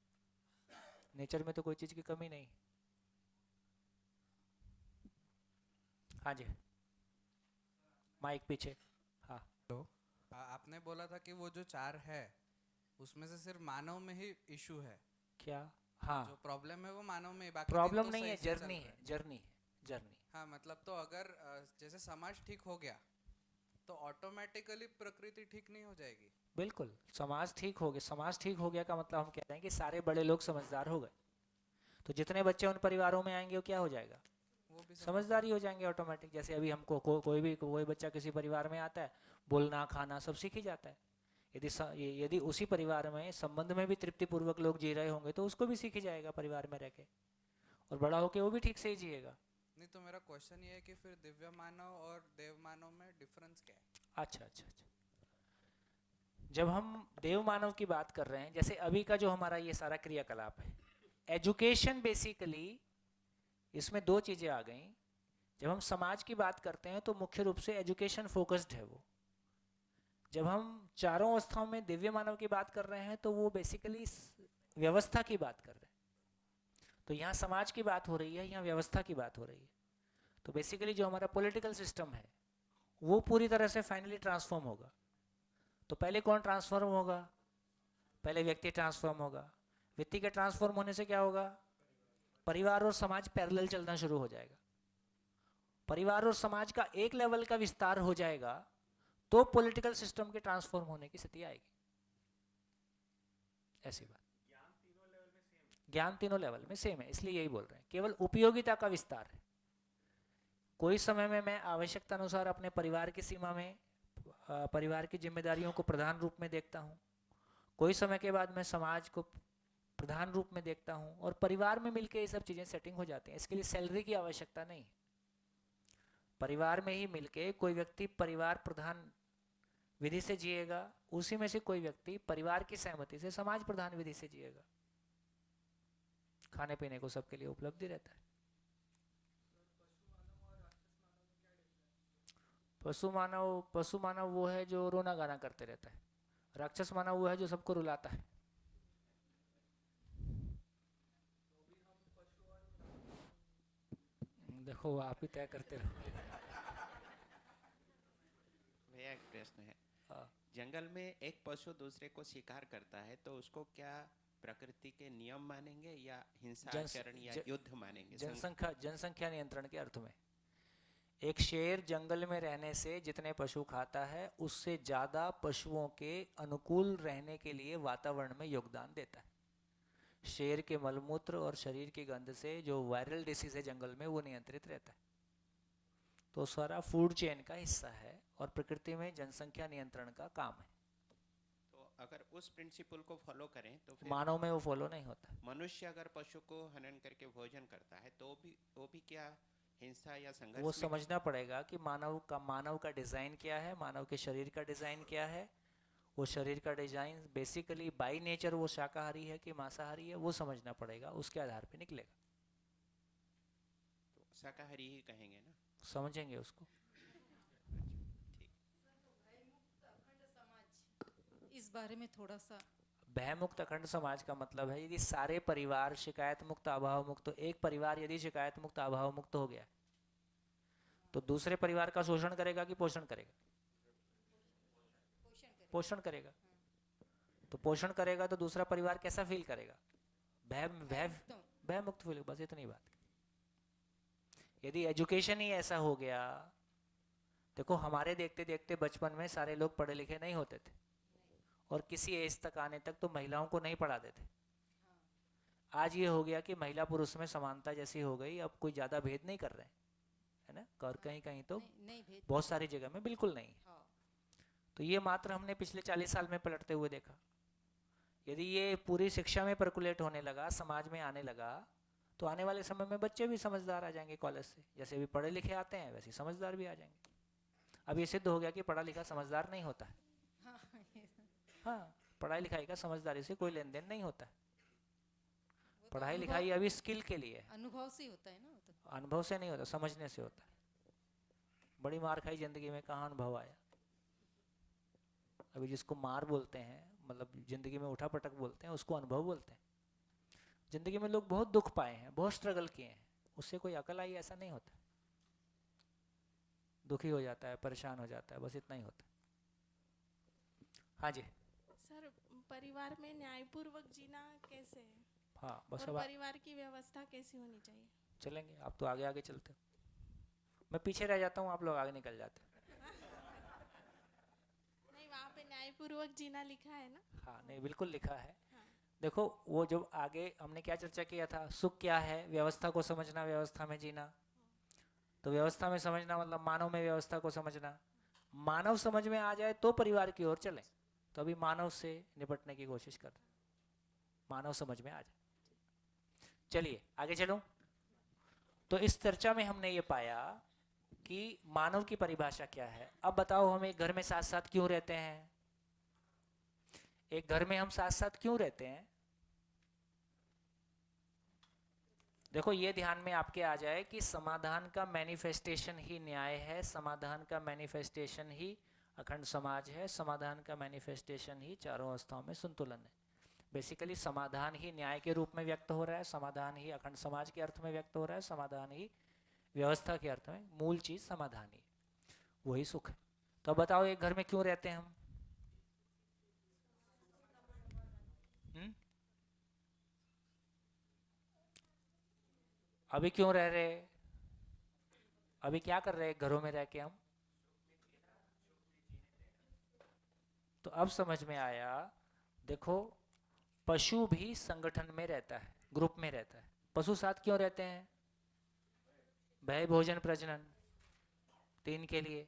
नेचर में तो कोई चीज की कमी नहीं। हाँ जी, माइक पीछे। हाँ, आपने बोला था कि वो जो 4 है उसमें से सिर्फ मानव में ही इशू है, क्या? हाँ, जो प्रॉब्लम है वो मानव में ही, बाकी प्रॉब्लम दिन तो नहीं सही है, से चल जर्नी रहा है, जर्नी जर्नी। हाँ मतलब तो अगर जैसे समाज ठीक हो गया तो ऑटोमेटिकली प्रकृति ठीक नहीं हो जाएगी? बिल्कुल, समाज ठीक हो गया। समाज ठीक हो गया का मतलब हम कह रहे हैं कि सारे बड़े लोग समझदार हो गए, तो जितने बच्चे उन परिवारों में आएंगे वो क्या हो जाएगा? वो भी समझदारी हो जाएंगे ऑटोमेटिक। जैसे अभी हमको कोई बच्चा किसी परिवार में आता है, बोलना खाना सब सीख ही जाता है। यदि उसी परिवार में संबंध में भी तृप्तिपूर्वक लोग जी रहे होंगे तो उसको भी सीख ही जाएगा परिवार में रह के, और बड़ा होके वो भी ठीक से ही जिएगा। नहीं, तो मेरा क्वेश्चन ये है कि फिर दिव्य मानव और देव मानव में डिफरेंस क्या है? अच्छा अच्छा अच्छा, जब हम देव मानव की बात कर रहे हैं, जैसे अभी का जो हमारा ये सारा क्रियाकलाप है, एजुकेशन बेसिकली इसमें 2 चीजें आ गई। जब हम समाज की बात करते हैं तो मुख्य रूप से एजुकेशन फोकस्ड है वो। जब हम चारों अवस्थाओं में दिव्य मानव की बात कर रहे हैं तो वो बेसिकली व्यवस्था की बात कर रहे हैं। तो यहाँ समाज की बात हो रही है, यहाँ व्यवस्था की बात हो रही है। तो बेसिकली जो हमारा पॉलिटिकल सिस्टम है वो पूरी तरह से फाइनली ट्रांसफॉर्म होगा। तो पहले कौन ट्रांसफॉर्म होगा? पहले व्यक्ति ट्रांसफॉर्म होगा। व्यक्ति के ट्रांसफॉर्म होने से क्या होगा? परिवार और समाज पैरेलल चलना शुरू हो जाएगा। परिवार और समाज का एक लेवल का विस्तार हो जाएगा तो पॉलिटिकल सिस्टम के ट्रांसफॉर्म होने की स्थिति आएगी। ऐसी बात। ज्ञान तीनों लेवल में सेम है, इसलिए यही बोल रहे हैं, केवल उपयोगिता का विस्तार है। कोई समय में मैं आवश्यकता अनुसार अपने परिवार की सीमा में परिवार की जिम्मेदारियों को प्रधान रूप में देखता हूँ, कोई समय के बाद मैं समाज को प्रधान रूप में देखता हूँ, और परिवार में मिलकर ये सब चीजें सेटिंग हो जाती हैं। इसके लिए सैलरी की आवश्यकता नहीं। परिवार में ही मिलके कोई व्यक्ति परिवार प्रधान विधि से जिएगा, उसी में से कोई व्यक्ति परिवार की सहमति से समाज प्रधान विधि से जिएगा। खाने पीने को सबके लिए उपलब्धि रहता है। पशु मानव वो है जो रोना गाना करते रहता है। राक्षस मानव वो है जो सबको रुलाता है। देखो आप ही तय करते रहो। भैया एक प्रश्न है, हाँ। जंगल में एक पशु दूसरे को शिकार करता है तो उसको क्या प्रकृति के नियम मानेंगे या हिंसाचरण या युद्ध मानेंगे? जनसंख्या नियंत्रण के अर्थ में एक शेर जंगल में रहने से जितने पशु खाता है उससे ज्यादा पशुओं के अनुकूल रहने के लिए वातावरण में योगदान देता है। शेर के मलमूत्र और शरीर की गंध से जो वायरल डिसीज है जंगल में वो नियंत्रित रहता है। तो सारा फूड चेन का हिस्सा है और प्रकृति में जनसंख्या नियंत्रण का काम है। तो अगर उस प्रिंसिपल को फॉलो करें तो फिर मानव में वो फॉलो नहीं होता। मनुष्य अगर पशु को हनन करके भोजन करता है तो वो भी क्या हिंसा या संघर्ष वो में? समझना पड़ेगा कि मानव का डिजाइन क्या है, मानव के शरीर का डिजाइन क्या है। वो शरीर का डिजाइन बेसिकली बाय नेचर वो शाकाहारी है कि मांसाहारी है, वो समझना पड़ेगा, उसके आधार पे निकलेगा। तो शाकाहारी ही कहेंगे ना? समझेंगे उसको। इस बारे में थोड़ा सा। भयमुक्त अखंड समाज का मतलब है यदि सारे परिवार शिकायत मुक्त अभाव मुक्त, एक परिवार यदि शिकायत मुक्त अभाव मुक्त हो गया तो दूसरे परिवार का शोषण करेगा कि पोषण करेगा? पोषण करेगा। तो पोषण करेगा तो दूसरा परिवार कैसा फील करेगा? भय मुक्त फील। बस इतनी बात। यदि एजुकेशन ही ऐसा हो गया, देखो हमारे देखते देखते बचपन में सारे लोग पढ़े लिखे नहीं होते थे और किसी एज तक आने तक तो महिलाओं को नहीं पढ़ाते थे। आज ये हो गया कि महिला पुरुष में समानता जैसी हो गई, अब कोई ज़्यादा भेद नहीं कर रहे हैं, है ना। और कहीं कहीं तो नहीं भेद बहुत सारी जगह में बिल्कुल नहीं। हाँ तो ये मात्र हमने पिछले 40 साल में पलटते हुए देखा। यदि ये पूरी शिक्षा में परकुलेट होने लगा, समाज में आने लगा, तो आने वाले समय में बच्चे भी समझदार आ जाएंगे कॉलेज से। जैसे भी पढ़े लिखे आते हैं वैसे ही समझदार भी आ जाएंगे। अब ये सिद्ध हो गया कि पढ़ा लिखा समझदार नहीं होता है। हाँ हाँ, पढ़ाई लिखाई का समझदारी से कोई लेन देन नहीं होता है। वो तो पढ़ाई लिखाई अभी स्किल के लिए है, अनुभव से होता है ना वो तो। अनुभव से नहीं होता, समझने से होता है। बड़ी मार खाई जिंदगी में, कहाँ अनुभव आया। अभी जिसको मार बोलते हैं, मतलब जिंदगी में उठा पटक बोलते हैं, उसको अनुभव बोलते हैं। जिंदगी में लोग बहुत दुख पाए हैं, बहुत स्ट्रगल किए हैं, उससे कोई अकल आई ऐसा नहीं होता। दुखी हो जाता है, परेशान हो जाता है, बस इतना ही होता है। हाँ जी। सर, परिवार में न्यायपूर्वक जीना कैसे है हाँ बस और अब परिवार की व्यवस्था कैसी होनी चाहिए? चलेंगे, आप तो आगे आगे चलते हो, मैं पीछे रह जाता हूँ, आप लोग आगे निकल जाते हो। नहीं, वहाँ पे न्यायपूर्वक जीना लिखा है ना। हाँ नहीं, बिल्कुल लिखा है। हाँ। देखो वो जब आगे हमने क्या चर्चा किया था, सुख क्या है, व्यवस्था को समझना, व्यवस्था में जीना। तो व्यवस्था में समझना मतलब मानव में व्यवस्था को समझना। मानव समझ में आ जाए तो परिवार की ओर चलें। तो अभी मानव से निपटने की कोशिश कर, मानव समझ में आ जाए। चलिए आगे चलो। तो इस चर्चा में हमने ये पाया कि मानव की परिभाषा क्या है। अब बताओ, हम एक घर में साथ साथ क्यों रहते हैं? एक घर में हम साथ साथ क्यों रहते हैं? देखो ये ध्यान में आपके आ जाए कि समाधान का मैनिफेस्टेशन ही न्याय है, समाधान का मैनिफेस्टेशन ही अखंड समाज है, समाधान का मैनिफेस्टेशन ही चारों अवस्थाओं में संतुलन है। बेसिकली समाधान ही न्याय के रूप में व्यक्त हो रहा है, समाधान ही अखंड समाज के अर्थ में व्यक्त हो रहा है, समाधान ही व्यवस्था के अर्थ में, मूल चीज समाधान ही, वही सुख है। तो अब बताओ एक घर में क्यों रहते हैं हम? अभी क्यों रह रहे? अभी क्या कर रहे हैं घरों में रह के हम? तो अब समझ में आया। देखो पशु भी संगठन में रहता है, ग्रुप में रहता है। पशु साथ क्यों रहते हैं? भय भोजन प्रजनन, तीन के लिए।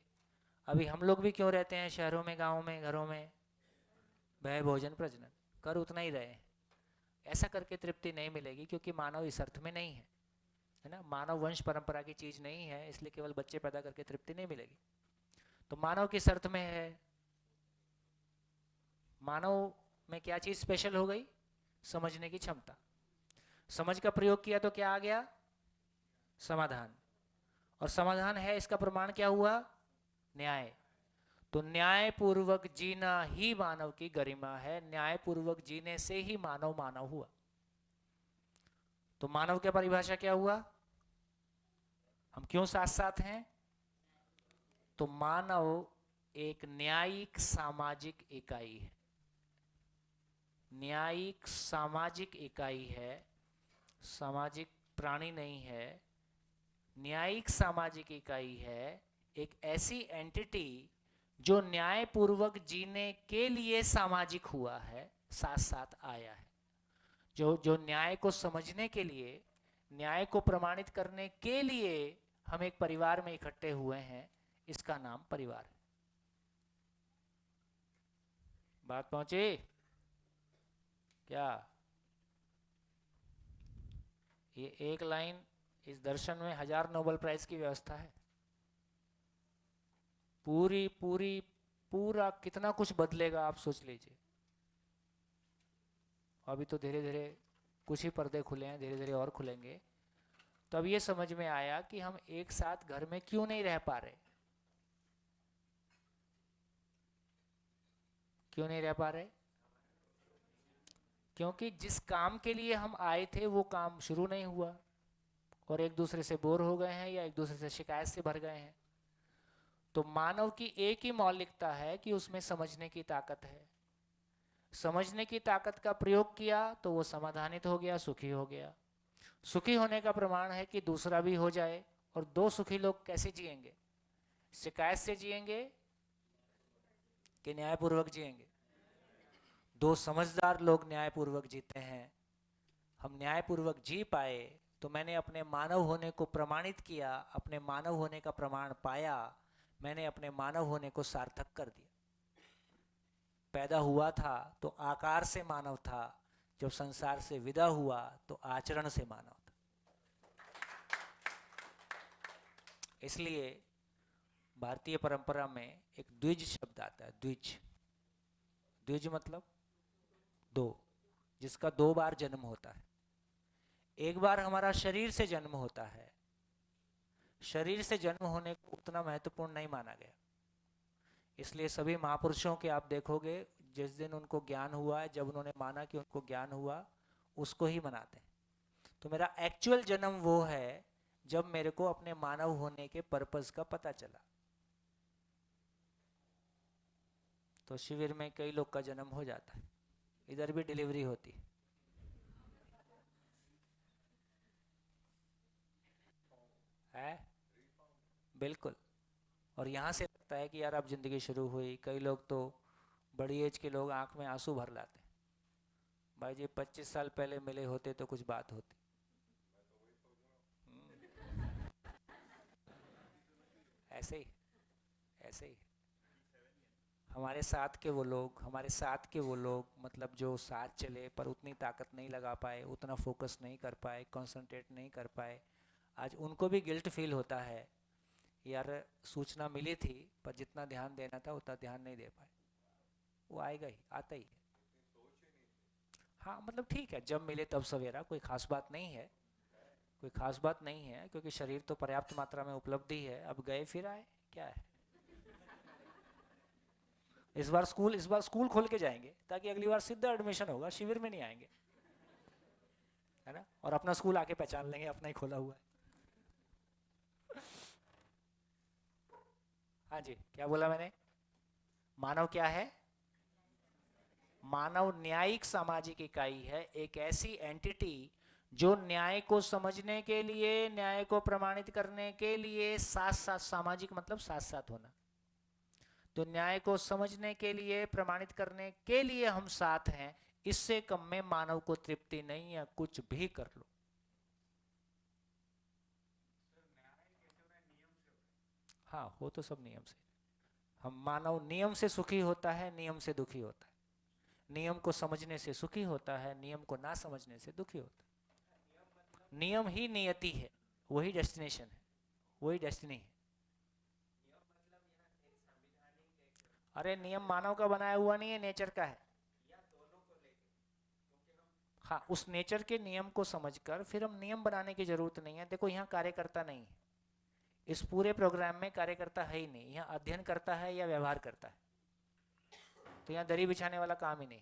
अभी हम लोग भी क्यों रहते हैं शहरों में, गांवों में, घरों में? भय भोजन प्रजनन, कर उतना ही रहे। ऐसा करके तृप्ति नहीं मिलेगी, क्योंकि मानव इस अर्थ में नहीं है ना। मानव वंश परंपरा की चीज नहीं है, इसलिए केवल बच्चे पैदा करके तृप्ति नहीं मिलेगी। तो मानव किस अर्थ में है? मानव में क्या चीज स्पेशल हो गई? समझने की क्षमता। समझ का प्रयोग किया तो क्या आ गया? समाधान। और समाधान है, इसका प्रमाण क्या हुआ? न्याय। तो न्याय पूर्वक जीना ही मानव की गरिमा है, न्याय पूर्वक जीने से ही मानव मानव हुआ। तो मानव की परिभाषा क्या हुआ? हम क्यों साथ साथ हैं? तो मानव एक न्यायिक सामाजिक इकाई है, न्यायिक सामाजिक इकाई है, सामाजिक प्राणी नहीं है, न्यायिक सामाजिक इकाई है। एक ऐसी एंटिटी जो न्याय पूर्वक जीने के लिए सामाजिक हुआ है, साथ साथ आया है। जो न्याय को समझने के लिए, न्याय को प्रमाणित करने के लिए हम एक परिवार में इकट्ठे हुए हैं, इसका नाम परिवार है। बात पहुंची क्या? ये एक लाइन इस दर्शन में 1000 नोबेल प्राइज की व्यवस्था है। पूरा कितना कुछ बदलेगा आप सोच लीजिए। अभी तो धीरे धीरे कुछ ही पर्दे खुले हैं, धीरे धीरे और खुलेंगे। तो अब ये समझ में आया कि हम एक साथ घर में क्यों नहीं रह पा रहे। क्यों नहीं रह पा रहे? क्योंकि जिस काम के लिए हम आए थे वो काम शुरू नहीं हुआ, और एक दूसरे से बोर हो गए हैं या एक दूसरे से शिकायत से भर गए हैं। तो मानव की एक ही मौलिकता है कि उसमें समझने की ताकत है। समझने की ताकत का प्रयोग किया तो वो समाधानित हो गया, सुखी हो गया। सुखी होने का प्रमाण है कि दूसरा भी हो जाए। और दो सुखी लोग कैसे जिएंगे? शिकायत से जिएंगे कि न्यायपूर्वक जिएंगे? दो समझदार लोग न्यायपूर्वक जीते हैं। हम न्यायपूर्वक जी पाए तो मैंने अपने मानव होने को प्रमाणित किया, अपने मानव होने का प्रमाण पाया, मैंने अपने मानव होने को सार्थक कर दिया। पैदा हुआ था तो आकार से मानव था, जब संसार से विदा हुआ तो आचरण से मानव था। इसलिए भारतीय परंपरा में एक द्विज शब्द आता है, द्विज। द्विज मतलब दो, जिसका 2 बार जन्म होता है। एक बार हमारा शरीर से जन्म होता है, शरीर से जन्म होने को उतना महत्वपूर्ण नहीं माना गया, इसलिए सभी महापुरुषों के आप देखोगे जिस दिन उनको ज्ञान हुआ है, जब उन्होंने माना कि उनको ज्ञान हुआ, उसको ही मनाते हैं। तो मेरा एक्चुअल जन्म वो है जब मेरे को अपने मानव होने के पर्पस का पता चला। तो शिविर में कई लोग का जन्म हो जाता है, इधर भी डिलीवरी होती है बिल्कुल। और यहाँ से लगता है कि यार अब जिंदगी शुरू हुई। कई लोग तो बड़ी एज के लोग आंख में आंसू भर लाते हैं, भाई जी 25 साल पहले मिले होते तो कुछ बात होती। ऐसे ही ऐसे ही हमारे साथ के वो लोग, हमारे साथ के वो लोग मतलब जो साथ चले पर उतनी ताकत नहीं लगा पाए, उतना फोकस नहीं कर पाए, कंसंट्रेट नहीं कर पाए, आज उनको भी गिल्ट फील होता है, यार सूचना मिली थी पर जितना ध्यान देना था उतना ध्यान नहीं दे पाए। वो आएगा ही, आता ही है। हाँ मतलब ठीक है, जब मिले तब सवेरा, कोई खास बात नहीं है, कोई खास बात नहीं है, क्योंकि शरीर तो पर्याप्त मात्रा में उपलब्धि है। अब गए फिर आए, क्या है। इस बार स्कूल खोल के जाएंगे ताकि अगली बार सीधा एडमिशन होगा, शिविर में नहीं आएंगे, है ना। और अपना स्कूल आके पहचान लेंगे, अपना ही खोला हुआ है। हाँ जी, क्या बोला मैंने? मानव क्या है? मानव न्यायिक सामाजिक इकाई है, एक ऐसी एंटिटी जो न्याय को समझने के लिए, न्याय को प्रमाणित करने के लिए साथ साथ, सामाजिक मतलब साथ साथ होना, तो न्याय को समझने के लिए, प्रमाणित करने के लिए हम साथ हैं। इससे कम में मानव को तृप्ति नहीं है, कुछ भी कर लो। हाँ, हो तो सब नियम से। हम मानव नियम से सुखी होता है, नियम से दुखी होता है। नियम को समझने से सुखी होता है, नियम को ना समझने से दुखी होता है। नियम ही नियति है, वही डेस्टिनेशन है, वही डेस्टिनी है। अरे नियम मानव का बनाया हुआ नहीं है, नेचर का है। हाँ, उस नेचर के नियम को समझकर फिर हम नियम बनाने की जरूरत नहीं है। देखो यहाँ कार्यकर्ता नहीं है, इस पूरे प्रोग्राम में कार्यकर्ता है ही नहीं। यहाँ अध्ययन करता है या व्यवहार करता है, तो यहाँ दरी बिछाने वाला काम ही नहीं।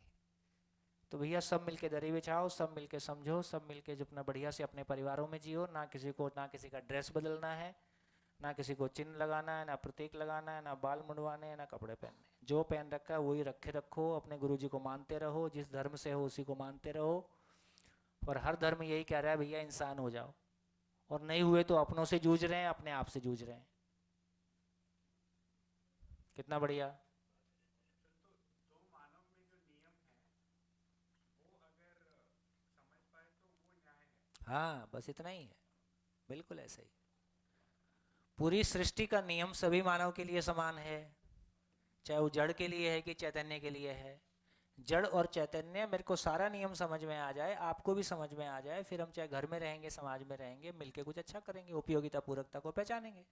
तो भैया सब मिलके दरी बिछाओ, सब मिलके समझो, सब मिलके जो अपना बढ़िया से अपने परिवारों में जियो। ना किसी का ड्रेस बदलना है, ना किसी को चिन्ह लगाना है, ना प्रतीक लगाना है, ना बाल मुंडवाने हैं, ना कपड़े पहनने। जो पहन रखा है वही रखे रखो, अपने गुरुजी को मानते रहो, जिस धर्म से हो उसी को मानते रहो। और हर धर्म यही कह रहा है भैया इंसान हो जाओ, और नहीं हुए तो अपनों से जूझ रहे हैं, अपने आप से जूझ रहे हैं। कितना बढ़िया। हाँ बस इतना ही है, बिल्कुल ऐसा ही। पूरी सृष्टि का नियम सभी मानव के लिए समान है, चाहे वो जड़ के लिए है कि चैतन्य के लिए है। जड़ और चैतन्य, मेरे को सारा नियम समझ में आ जाए, आपको भी समझ में आ जाए, फिर हम चाहे घर में रहेंगे, समाज में रहेंगे, मिलके कुछ अच्छा करेंगे, उपयोगिता पूरकता को पहचानेंगे।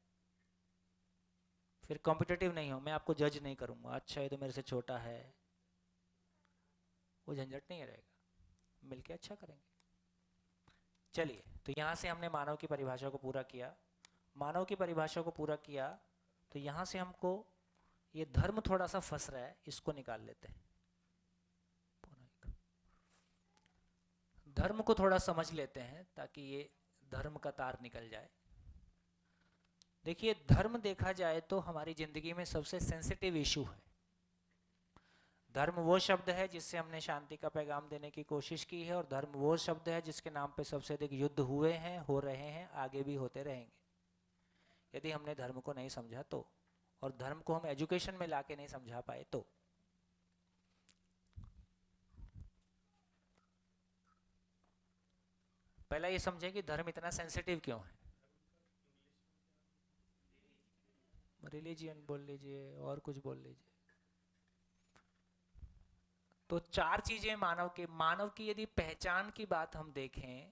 फिर कॉम्पिटिटिव नहीं हो, मैं आपको जज नहीं करूंगा, अच्छा ये तो मेरे से छोटा है, वो झंझट नहीं रहेगा, मिलके अच्छा करेंगे। चलिए, तो यहाँ से हमने मानव की परिभाषा को पूरा किया। मानव की परिभाषा को पूरा किया तो यहाँ से हमको ये धर्म थोड़ा सा फंस रहा है, इसको निकाल लेते हैं। धर्म को थोड़ा समझ लेते हैं ताकि ये धर्म का तार निकल जाए। देखिए, धर्म देखा जाए तो हमारी जिंदगी में सबसे सेंसिटिव इशू है। धर्म वो शब्द है जिससे हमने शांति का पैगाम देने की कोशिश की है, और धर्म वो शब्द है जिसके नाम पे सबसे अधिक युद्ध हुए हैं, हो रहे हैं, आगे भी होते रहेंगे, यदि हमने धर्म को नहीं समझा तो, और धर्म को हम एजुकेशन में लाके नहीं समझा पाए तो। पहला ये समझें कि धर्म इतना सेंसिटिव क्यों है। रिलीजियन बोल लीजिए और कुछ बोल लीजिए। तो चार चीजें मानव की यदि पहचान की बात हम देखें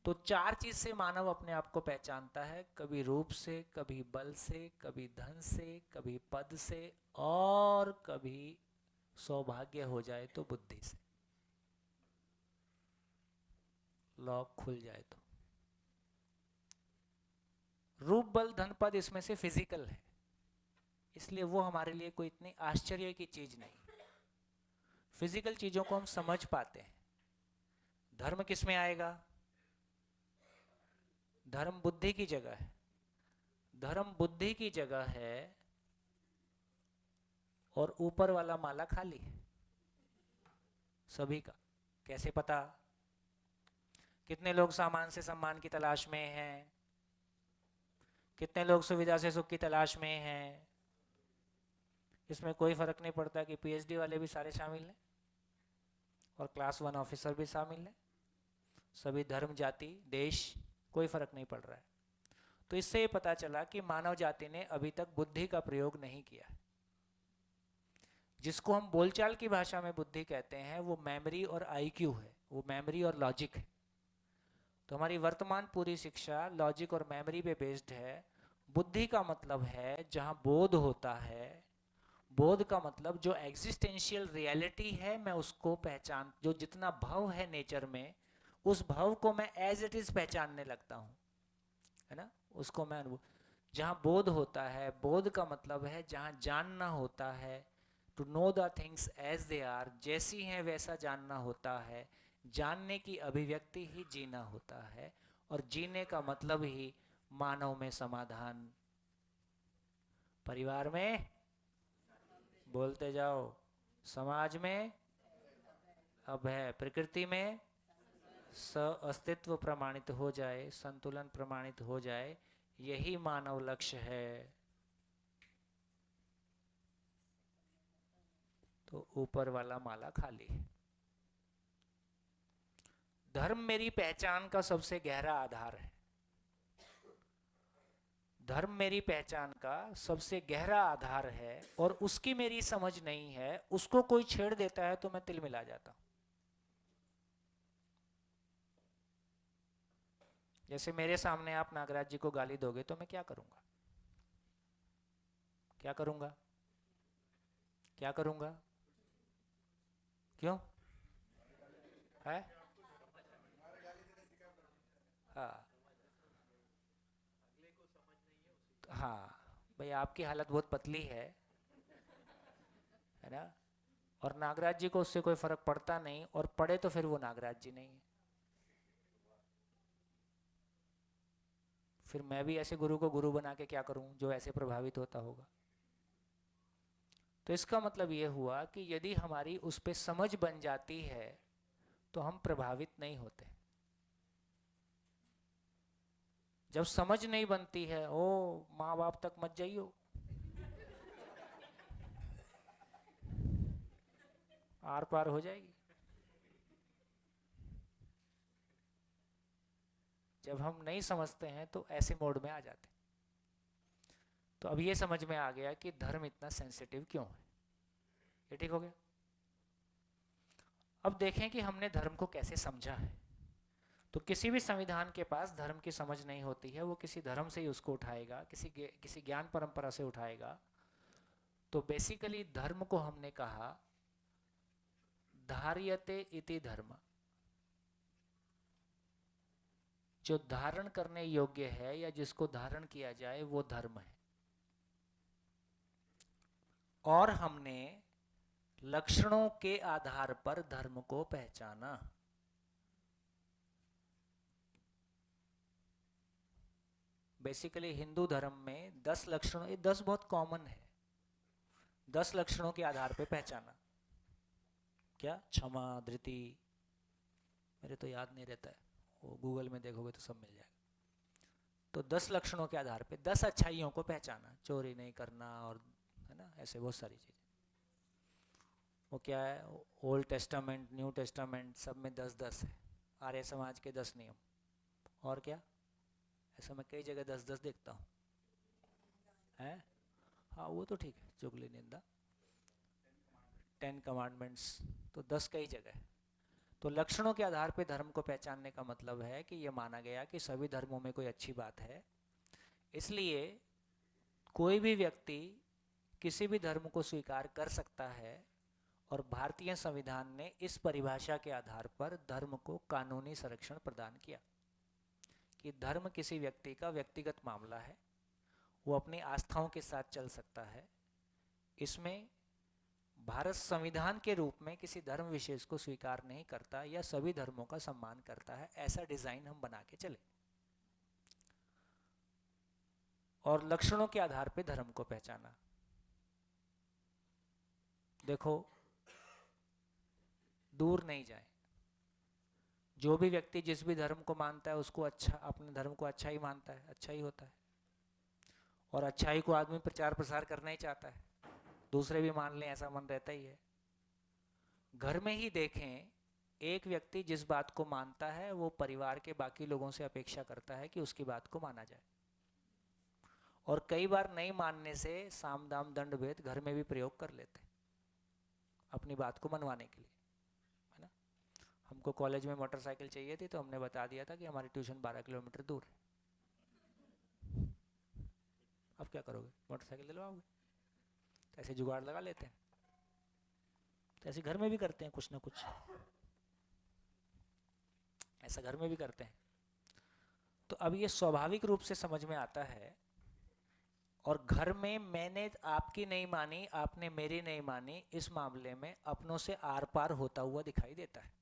तो चार चीज से मानव अपने आप को पहचानता है, कभी रूप से, कभी बल से, कभी धन से, कभी पद से, और कभी सौभाग्य हो जाए तो बुद्धि से, लॉक खुल जाए तो। रूप, बल, धन, पद इसमें से फिजिकल है, इसलिए वो हमारे लिए कोई इतनी आश्चर्य की चीज नहीं। फिजिकल चीजों को हम समझ पाते हैं। धर्म किस में आएगा? धर्म बुद्धि की जगह है। धर्म बुद्धि की जगह है और ऊपर वाला माला खाली है सभी का। कैसे पता? कितने लोग सामान से सम्मान की तलाश में हैं? कितने लोग सुविधा से सुख की तलाश में हैं? इसमें कोई फर्क नहीं पड़ता कि पीएचडी वाले भी सारे शामिल हैं और क्लास 1 ऑफिसर भी शामिल हैं, सभी धर्म, जाति, देश, कोई फर्क नहीं पड़ रहा है। तो इससे ये पता चला कि मानव जाति ने अभी तक बुद्धि का प्रयोग नहीं किया। जिसको हम बोलचाल की भाषा में बुद्धि कहते हैं वो मेमोरी और आईक्यू है, वो मेमोरी और लॉजिक है। तो हमारी वर्तमान पूरी शिक्षा लॉजिक और मेमोरी पे बेस्ड है। बुद्धि का मतलब है जहां बोध होता है। बोध का मतलब जो एग्जिस्टेंशियल रियलिटी है मैं उसको पहचान, जो जितना भव है नेचर में उस भव को मैं एज इट इज पहचानने लगता हूं, है ना, उसको मैं अनुभव। जहां बोध होता है, बोध का मतलब है जहां जानना होता है, to know the things as they are, जैसी हैं वैसा जानना होता है। जानने की अभिव्यक्ति ही जीना होता है, और जीने का मतलब ही मानव में समाधान, परिवार में, बोलते जाओ, समाज में अभय, प्रकृति में अस्तित्व प्रमाणित हो जाए, संतुलन प्रमाणित हो जाए, यही मानव लक्ष्य है। तो ऊपर वाला माला खाली है। धर्म मेरी पहचान का सबसे गहरा आधार है। धर्म मेरी पहचान का सबसे गहरा आधार है, और उसकी मेरी समझ नहीं है, उसको कोई छेड़ देता है तो मैं तिलमिला जाता हूं। जैसे मेरे सामने आप नागराज जी को गाली दोगे तो मैं क्या करूंगा? क्या करूंगा? क्या करूंगा? क्यों है? हाँ हाँ भाई, आपकी हालत बहुत पतली है ना, और नागराज जी को उससे कोई फर्क पड़ता नहीं, और पड़े तो फिर वो नागराज जी नहीं है। फिर मैं भी ऐसे गुरु को गुरु बना के क्या करूं जो ऐसे प्रभावित होता होगा? तो इसका मतलब ये हुआ कि यदि हमारी उस पे समझ बन जाती है तो हम प्रभावित नहीं होते। जब समझ नहीं बनती है, ओ माँ बाप तक मत जाइयो, आर पार हो जाएगी। जब हम नहीं समझते हैं तो ऐसे मोड में आ जाते। तो अब ये समझ में आ गया कि धर्म इतना सेंसिटिव क्यों है। ये ठीक हो गया। अब देखें कि हमने धर्म को कैसे समझा है। तो किसी भी संविधान के पास धर्म की समझ नहीं होती है, वो किसी धर्म से ही उसको उठाएगा, किसी ज्ञान परंपरा से उठाएगा। तो बेसिकली धर्म को हमने कहा धार्यते इति धर्म, जो धारण करने योग्य है या जिसको धारण किया जाए वो धर्म है। और हमने लक्षणों के आधार पर धर्म को पहचाना। बेसिकली हिंदू धर्म में 10 लक्षणों, ये 10 बहुत कॉमन है, 10 लक्षणों के आधार पे पहचाना। क्या? क्षमा, धृति, मेरे तो याद नहीं रहता है, वो गूगल में देखोगे तो सब मिल जाएगा। तो 10 लक्षणों के आधार पे 10 अच्छाइयों को पहचाना, चोरी नहीं करना, और है ना, ऐसे बहुत सारी चीजें। वो क्या है, ओल्ड टेस्टामेंट, न्यू टेस्टामेंट, सब में 10-10 है। आर्य समाज के 10 नियम, और क्या? ऐसा मैं कई जगह 10-10 देखता हूँ, है? हाँ वो तो ठीक है, चुगली निंदा, 10 कमांडमेंट्स, तो 10 कई जगह है। तो लक्षणों के आधार पे धर्म को पहचानने का मतलब है कि ये माना गया कि सभी धर्मों में कोई अच्छी बात है, इसलिए कोई भी व्यक्ति किसी भी धर्म को स्वीकार कर सकता है, और भारतीय संविधान ने इस परिभाषा के आधार पर धर्म को कानूनी संरक्षण प्रदान किया कि धर्म किसी व्यक्ति का व्यक्तिगत मामला है, वो अपनी आस्थाओं के साथ चल सकता है। इसमें भारत संविधान के रूप में किसी धर्म विशेष को स्वीकार नहीं करता या सभी धर्मों का सम्मान करता है, ऐसा डिजाइन हम बना के चले। और लक्षणों के आधार पे धर्म को पहचाना, देखो दूर नहीं जाए, जो भी व्यक्ति जिस भी धर्म को मानता है उसको अच्छा, अपने धर्म को अच्छा ही मानता है, अच्छा ही होता है, और अच्छाई को आदमी प्रचार प्रसार करना ही चाहता है, दूसरे भी मान लें ऐसा मन रहता ही है। घर में ही देखें, एक व्यक्ति जिस बात को मानता है वो परिवार के बाकी लोगों से अपेक्षा करता है कि उसकी बात को माना जाए, और कई बार नहीं मानने से साम दाम दंड भेद घर में भी प्रयोग कर लेते अपनी बात को मनवाने के लिए, है ना? हमको कॉलेज में मोटरसाइकिल चाहिए थी तो हमने बता दिया था कि हमारी ट्यूशन 12 किलोमीटर दूर है। अब क्या करोगे, मोटरसाइकिल दिलवाओगे? तो ऐसे जुगाड़ लगा लेते हैं, तो ऐसे घर में भी करते हैं कुछ ना कुछ, ऐसा घर में भी करते हैं। तो अब ये स्वाभाविक रूप से समझ में आता है, और घर में मैंने आपकी नहीं मानी, आपने मेरी नहीं मानी, इस मामले में अपनों से आर पार होता हुआ दिखाई देता है।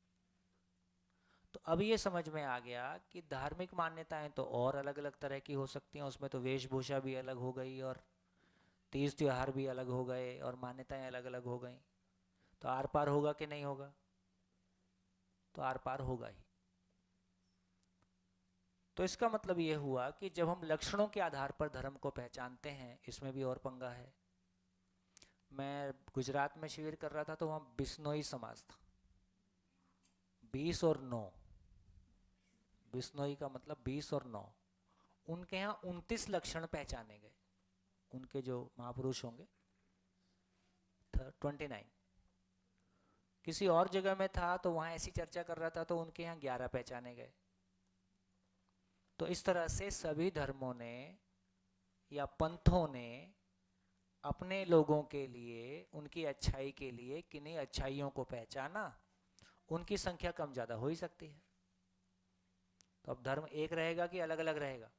तो अब ये समझ में आ गया कि धार्मिक मान्यताएं तो और अलग अलग तरह की हो सकती हैं, उसमें तो वेशभूषा भी अलग हो गई, और तीज त्योहार भी अलग हो गए, और मान्यताएं अलग अलग हो गई। तो आर पार होगा कि नहीं होगा? तो आर पार होगा ही। तो इसका मतलब ये हुआ कि जब हम लक्षणों के आधार पर धर्म को पहचानते हैं, इसमें भी और पंगा है। मैं गुजरात में शिविर कर रहा था तो वहां बिश्नोई समाज था, 20 और 9, बिश्नोई का मतलब 20 और 9। उनके यहाँ 29 लक्षण पहचाने गए, उनके जो महापुरुष होंगे 29। किसी और जगह में था तो वहां ऐसी चर्चा कर रहा था तो उनके यहाँ 11 पहचाने गए। तो इस तरह से सभी धर्मों ने या पंथों ने अपने लोगों के लिए, उनकी अच्छाई के लिए किन्हीं अच्छाइयों को पहचाना, उनकी संख्या कम ज्यादा हो ही सकती है। तो अब धर्म एक रहेगा कि अलग अलग रहेगा?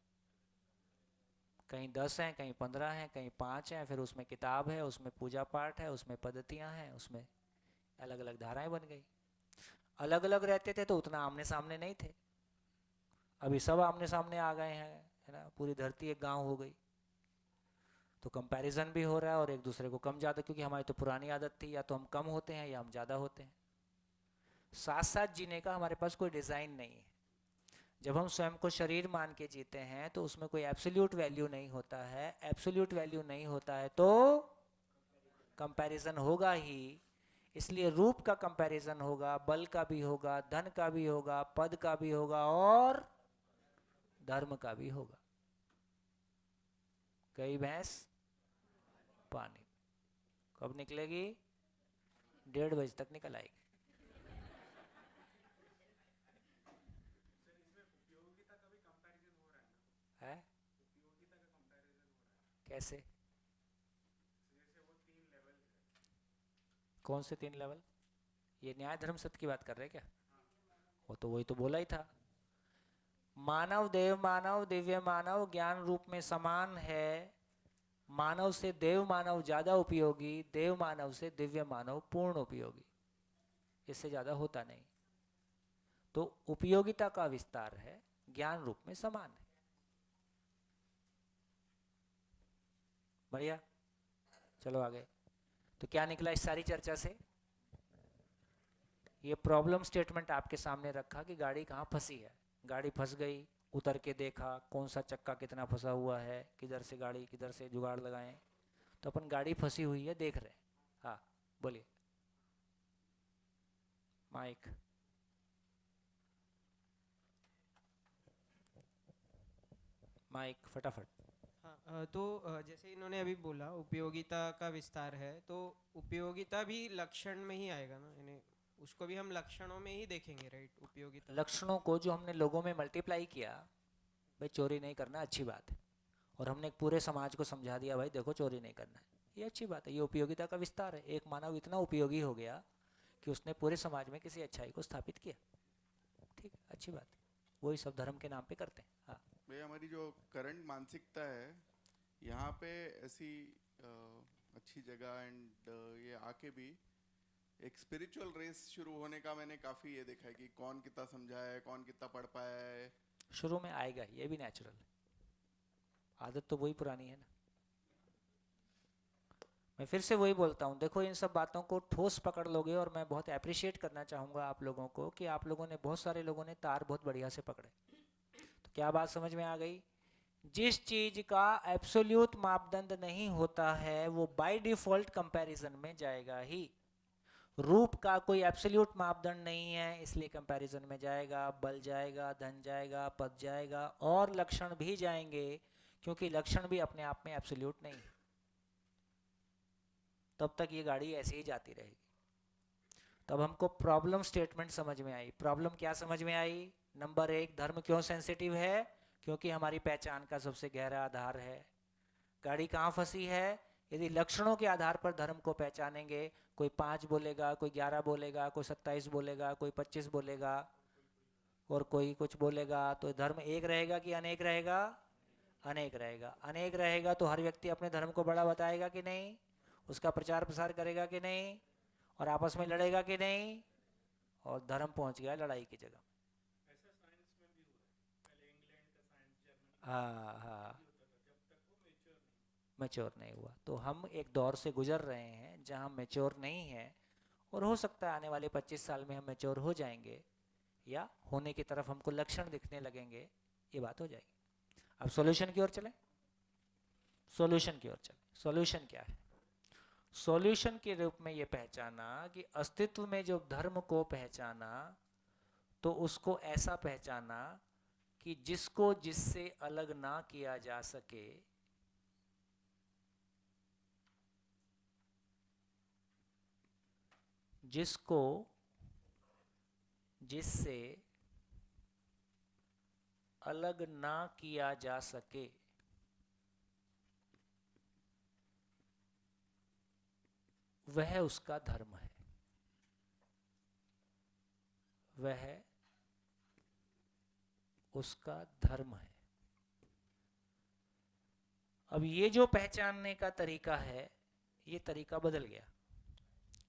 कहीं 10 हैं, कहीं 15 हैं, कहीं 5 हैं, फिर उसमें किताब है, उसमें पूजा पाठ है, उसमें पद्धतियां हैं, उसमें अलग अलग धाराएं बन गई। अलग अलग रहते थे तो उतना आमने सामने नहीं थे, अभी सब आमने सामने आ गए हैं, है ना? पूरी धरती एक गांव हो गई, तो कंपैरिजन भी हो रहा है और एक दूसरे को कम ज़्यादा, क्योंकि हमारी तो पुरानी आदत थी, या तो हम कम होते हैं या हम ज़्यादा होते हैं। साथ साथ जीने का हमारे पास कोई डिज़ाइन नहीं है। जब हम स्वयं को शरीर मान के जीते हैं तो उसमें कोई एब्सोल्यूट वैल्यू नहीं होता है। एब्सोल्यूट वैल्यू नहीं होता है तो कंपैरिजन होगा ही। इसलिए रूप का कंपैरिजन होगा, बल का भी होगा, धन का भी होगा, पद का भी होगा, और धर्म का भी होगा। गई भैंस पानी, कब निकलेगी? 1:30 बजे तक निकल आएगी। है? कैसे? कौन से 3 लेवल? ये न्याय धर्म सत्य की बात कर रहे हैं क्या? वो तो वही तो बोला ही था, मानव देव मानव दिव्य मानव ज्ञान रूप में समान है। मानव से देव मानव ज्यादा उपयोगी, देव मानव से दिव्य मानव पूर्ण उपयोगी, इससे ज्यादा होता नहीं। तो उपयोगिता का विस्तार है, ज्ञान रूप में समान है। बढ़िया, चलो आगे। तो क्या निकला इस सारी चर्चा से? ये प्रॉब्लम स्टेटमेंट आपके सामने रखा कि गाड़ी कहाँ फंसी है। गाड़ी फंस गई, उतर के देखा कौन सा चक्का कितना फंसा हुआ है, किधर से गाड़ी, किधर से जुगाड़ लगाएं। तो अपन गाड़ी फंसी हुई है देख रहे हैं। हाँ बोलिए, माइक। माइक फटाफट। हाँ, जैसे इन्होंने अभी बोला उपयोगिता का विस्तार है, तो उपयोगिता भी लक्षण में ही आएगा ना, यानी उसको भी हम लक्षणों में ही देखेंगे, राइट? उपयोगिता लक्षणों को जो हमने लोगों में मल्टीप्लाई किया, भाई चोरी नहीं करना अच्छी बात है, और हमने एक पूरे समाज को समझा दिया भाई देखो चोरी नहीं करना है, ये अच्छी बात है, ये उपयोगिता का विस्तार है। एक मानव इतना उपयोगी हो गया कि उसने पूरे समाज में किसी अच्छाई को स्थापित किया, ठीक है, अच्छी बात है, वही सब धर्म के नाम पे करते हैं। हाँ, भैया हमारी जो करंट मानसिकता है यहाँ पे ऐसी अच्छी जगह एंड ये आके भी एक स्पिरिचुअल रेस शुरू होने का मैंने काफ़ी ये देखा है कि कौन कितना समझा है, कौन कितना पढ़ पाया है। शुरू में आएगा, ये भी नेचुरल है, आदत तो वही पुरानी है ना। मैं फिर से वही बोलता हूँ, देखो इन सब बातों को ठोस पकड़ लोगे, और मैं बहुत अप्रिशिएट करना चाहूँगा आप लोगों को कि आप लोगों ने, बहुत सारे लोगों ने तार बहुत बढ़िया से पकड़े। तो क्या बात समझ में आ गई? जिस चीज का एब्सोल्यूट मापदंड नहीं होता है वो बाय डिफॉल्ट कंपैरिजन में जाएगा ही। रूप का कोई एब्सोल्यूट मापदंड नहीं है, इसलिए कंपैरिजन में जाएगा, बल जाएगा, धन जाएगा, पद जाएगा, और लक्षण भी जाएंगे, क्योंकि लक्षण भी अपने आप में एब्सोल्यूट नहीं है। तब तक ये गाड़ी ऐसे ही जाती रहेगी। तब हमको प्रॉब्लम स्टेटमेंट समझ में आई। प्रॉब्लम क्या समझ में आई? नंबर 1, धर्म क्यों सेंसिटिव है? क्योंकि हमारी पहचान का सबसे गहरा आधार है। गाड़ी कहाँ फंसी है? यदि लक्षणों के आधार पर धर्म को पहचानेंगे, कोई 5 बोलेगा, कोई 11 बोलेगा, कोई 27 बोलेगा, कोई 25 बोलेगा, और कोई कुछ बोलेगा, तो धर्म एक रहेगा कि अनेक रहेगा? अनेक रहेगा। अनेक रहेगा तो हर व्यक्ति अपने धर्म को बड़ा बताएगा कि नहीं? उसका प्रचार प्रसार करेगा कि नहीं? और आपस में लड़ेगा कि नहीं? और धर्म पहुंच गया लड़ाई की जगह। हाँ हाँ, मैच्योर नहीं हुआ। तो हम एक दौर से गुजर रहे हैं जहाँ मैच्योर नहीं है, और हो सकता है आने वाले 25 साल में हम मैच्योर हो जाएंगे, या होने की तरफ हमको लक्षण दिखने लगेंगे, ये बात हो जाएगी। अब सॉल्यूशन की ओर चलें। सॉल्यूशन की ओर चलें। सॉल्यूशन क्या है? सॉल्यूशन के रूप में ये पहचाना कि अस्तित्व में जो धर्म को पहचाना, तो उसको ऐसा पहचाना कि जिसको जिससे अलग ना किया जा सके, जिसको जिससे अलग ना किया जा सके, वह उसका धर्म है। वह उसका धर्म है। अब ये जो पहचानने का तरीका है, ये तरीका बदल गया।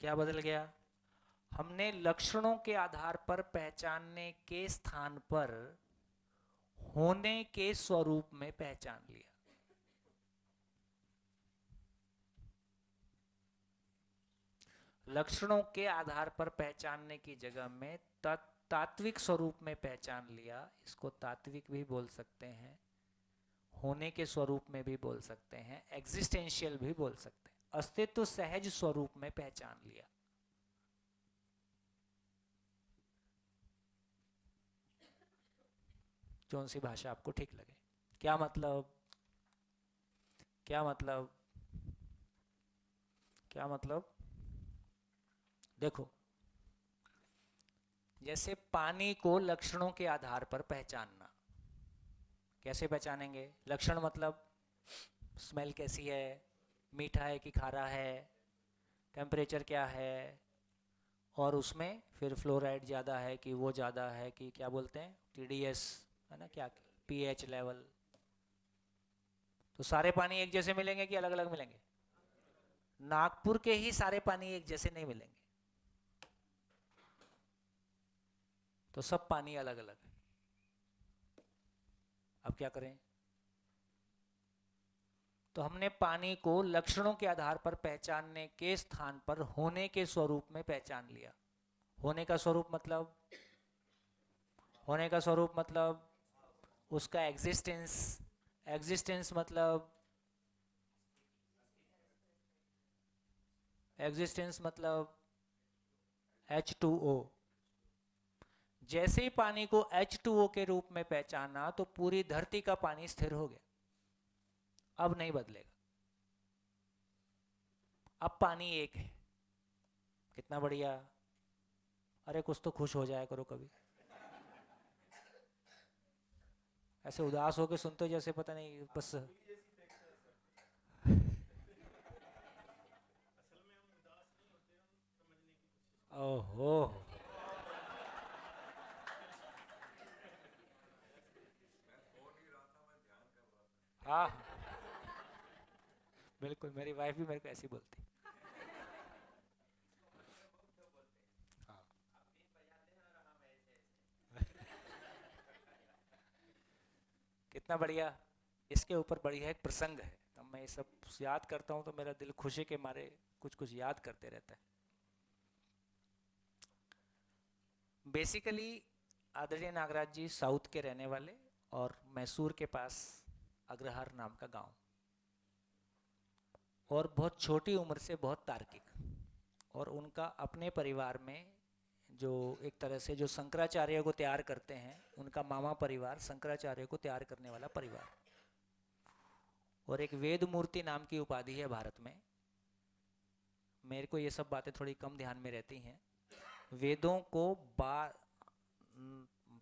क्या बदल गया? हमने लक्षणों के आधार पर पहचानने के स्थान पर होने के स्वरूप में पहचान लिया। लक्षणों के आधार पर पहचानने की जगह में तात्विक स्वरूप में पहचान लिया। इसको तात्विक भी बोल सकते हैं, होने के स्वरूप में भी बोल सकते हैं, एग्जिस्टेंशियल भी बोल सकते हैं। अस्तित्व सहज स्वरूप में पहचान लिया। कौन सी भाषा आपको ठीक लगे? क्या मतलब? क्या मतलब? क्या मतलब? देखो, जैसे पानी को लक्षणों के आधार पर पहचानना, कैसे पहचानेंगे? लक्षण मतलब स्मेल कैसी है, मीठा है कि खारा है, टेम्परेचर क्या है, और उसमें फिर फ्लोराइड ज़्यादा है कि वो ज़्यादा है कि क्या बोलते हैं, TDS है ना, क्या pH लेवल। तो सारे पानी एक जैसे मिलेंगे कि अलग अलग मिलेंगे? नागपुर के ही सारे पानी एक जैसे नहीं मिलेंगे, तो सब पानी अलग अलग है। अब क्या करें? तो हमने पानी को लक्षणों के आधार पर पहचानने के स्थान पर होने के स्वरूप में पहचान लिया। होने का स्वरूप मतलब, होने का स्वरूप मतलब उसका एग्जिस्टेंस। एग्जिस्टेंस मतलब, एग्जिस्टेंस मतलब H2O। जैसे ही पानी को H2O के रूप में पहचाना तो पूरी धरती का पानी स्थिर हो गया, अब नहीं बदलेगा। अब पानी एक है। कितना बढ़िया। अरे कुछ तो खुश हो जाया करो कभी। ऐसे उदास होके सुनते हो जैसे पता नहीं बस। ओहो, हाँ बिल्कुल, मेरी वाइफ भी मेरे को ऐसी बोलती। हाँ। कितना बढ़िया। इसके ऊपर बढ़िया एक प्रसंग है। अब मैं ये सब याद करता हूँ तो मेरा दिल खुशी के मारे कुछ कुछ याद करते रहता है। बेसिकली आदरणीय नागराज जी साउथ के रहने वाले और मैसूर के पास अग्रहार नाम का गांव, और बहुत छोटी उम्र से बहुत तार्किक, और उनका अपने परिवार में जो एक तरह से जो शंकराचार्य को तैयार करते हैं, उनका मामा परिवार शंकराचार्य को तैयार करने वाला परिवार, और एक वेद मूर्ति नाम की उपाधि है भारत में। मेरे को ये सब बातें थोड़ी कम ध्यान में रहती हैं। वेदों को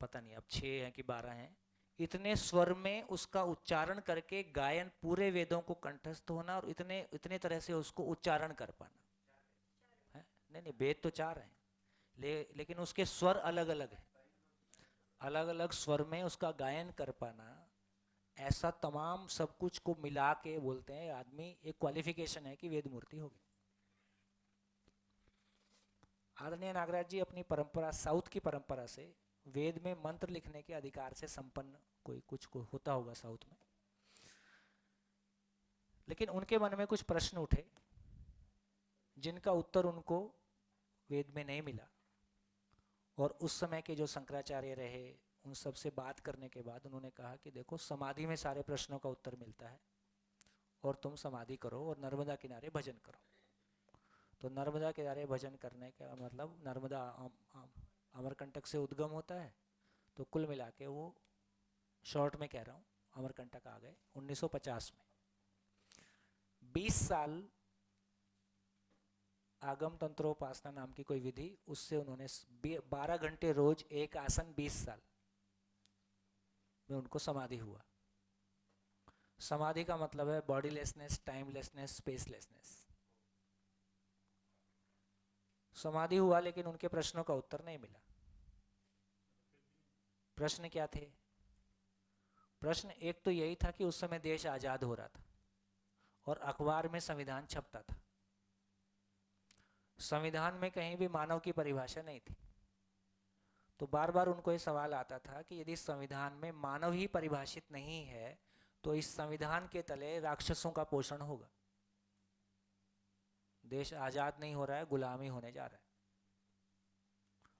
पता नहीं अब 6 हैं कि 12 हैं, इतने स्वर में उसका उच्चारण करके गायन, पूरे वेदों को कंठस्थ होना और इतने तरह से उसको उच्चारण कर पाना है। नहीं वेद तो 4 हैं, लेकिन उसके स्वर अलग अलग हैं, अलग अलग स्वर में उसका गायन कर पाना, ऐसा तमाम सब कुछ को मिला के बोलते हैं आदमी, एक क्वालिफिकेशन है कि वेद मूर्ति होगी। आदरणीय नागराज जी अपनी परंपरा, साउथ की परंपरा से वेद में मंत्र लिखने के अधिकार से संपन्न कोई कुछ को होता होगा साउथ में। लेकिन उनके मन में कुछ प्रश्न उठे जिनका उत्तर उनको वेद में नहीं मिला, और उस समय के जो शंकराचार्य रहे उन सब से बात करने के बाद उन्होंने कहा कि देखो, समाधि में सारे प्रश्नों का उत्तर मिलता है, और तुम समाधि करो और नर्मदा किनारे भजन करो। तो नर्मदा किनारे भजन करने का मतलब नर्मदा अमरकंटक से उद्गम होता है, तो कुल मिला के वो शॉर्ट में कह रहा हूँ, अमरकंटक आ गए 1950 में। 20 साल आगम तंत्रोपासना नाम की कोई विधि, उससे उन्होंने 12 घंटे रोज एक आसन, 20 साल में उनको समाधि हुआ। समाधि का मतलब है बॉडीलेसनेस, टाइमलेसनेस, स्पेसलेसनेस। समाधि हुआ, लेकिन उनके प्रश्नों का उत्तर नहीं मिला। प्रश्न क्या थे? प्रश्न एक तो यही था कि उस समय देश आजाद हो रहा था और अखबार में संविधान छपता था। संविधान में कहीं भी मानव की परिभाषा नहीं थी। तो बार बार उनको ये सवाल आता था कि यदि संविधान में मानव ही परिभाषित नहीं है तो इस संविधान के तले राक्षसों का पोषण होगा। देश आजाद नहीं हो रहा है, गुलामी होने जा रहा है।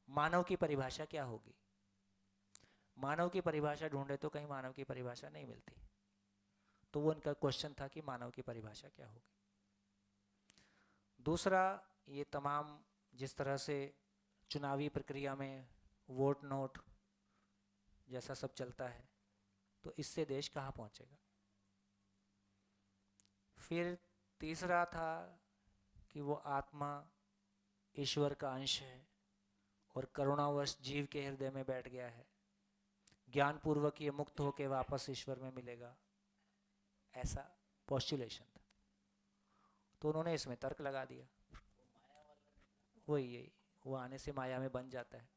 मानव की परिभाषा क्या होगी? मानव की परिभाषा ढूंढे तो कहीं मानव की परिभाषा नहीं मिलती। तो वो उनका क्वेश्चन था कि मानव की परिभाषा क्या होगी। दूसरा, ये तमाम जिस तरह से चुनावी प्रक्रिया में वोट नोट जैसा सब चलता है, तो इससे देश कहाँ पहुंचेगा। फिर तीसरा था कि वो आत्मा ईश्वर का अंश है और करुणावश जीव के हृदय में बैठ गया है, ज्ञानपूर्वक ये मुक्त होकर वापस ईश्वर में मिलेगा, ऐसा पॉस्टुलेशन था। तो उन्होंने इसमें तर्क लगा दिया, यही वो आने से माया में बन जाता है।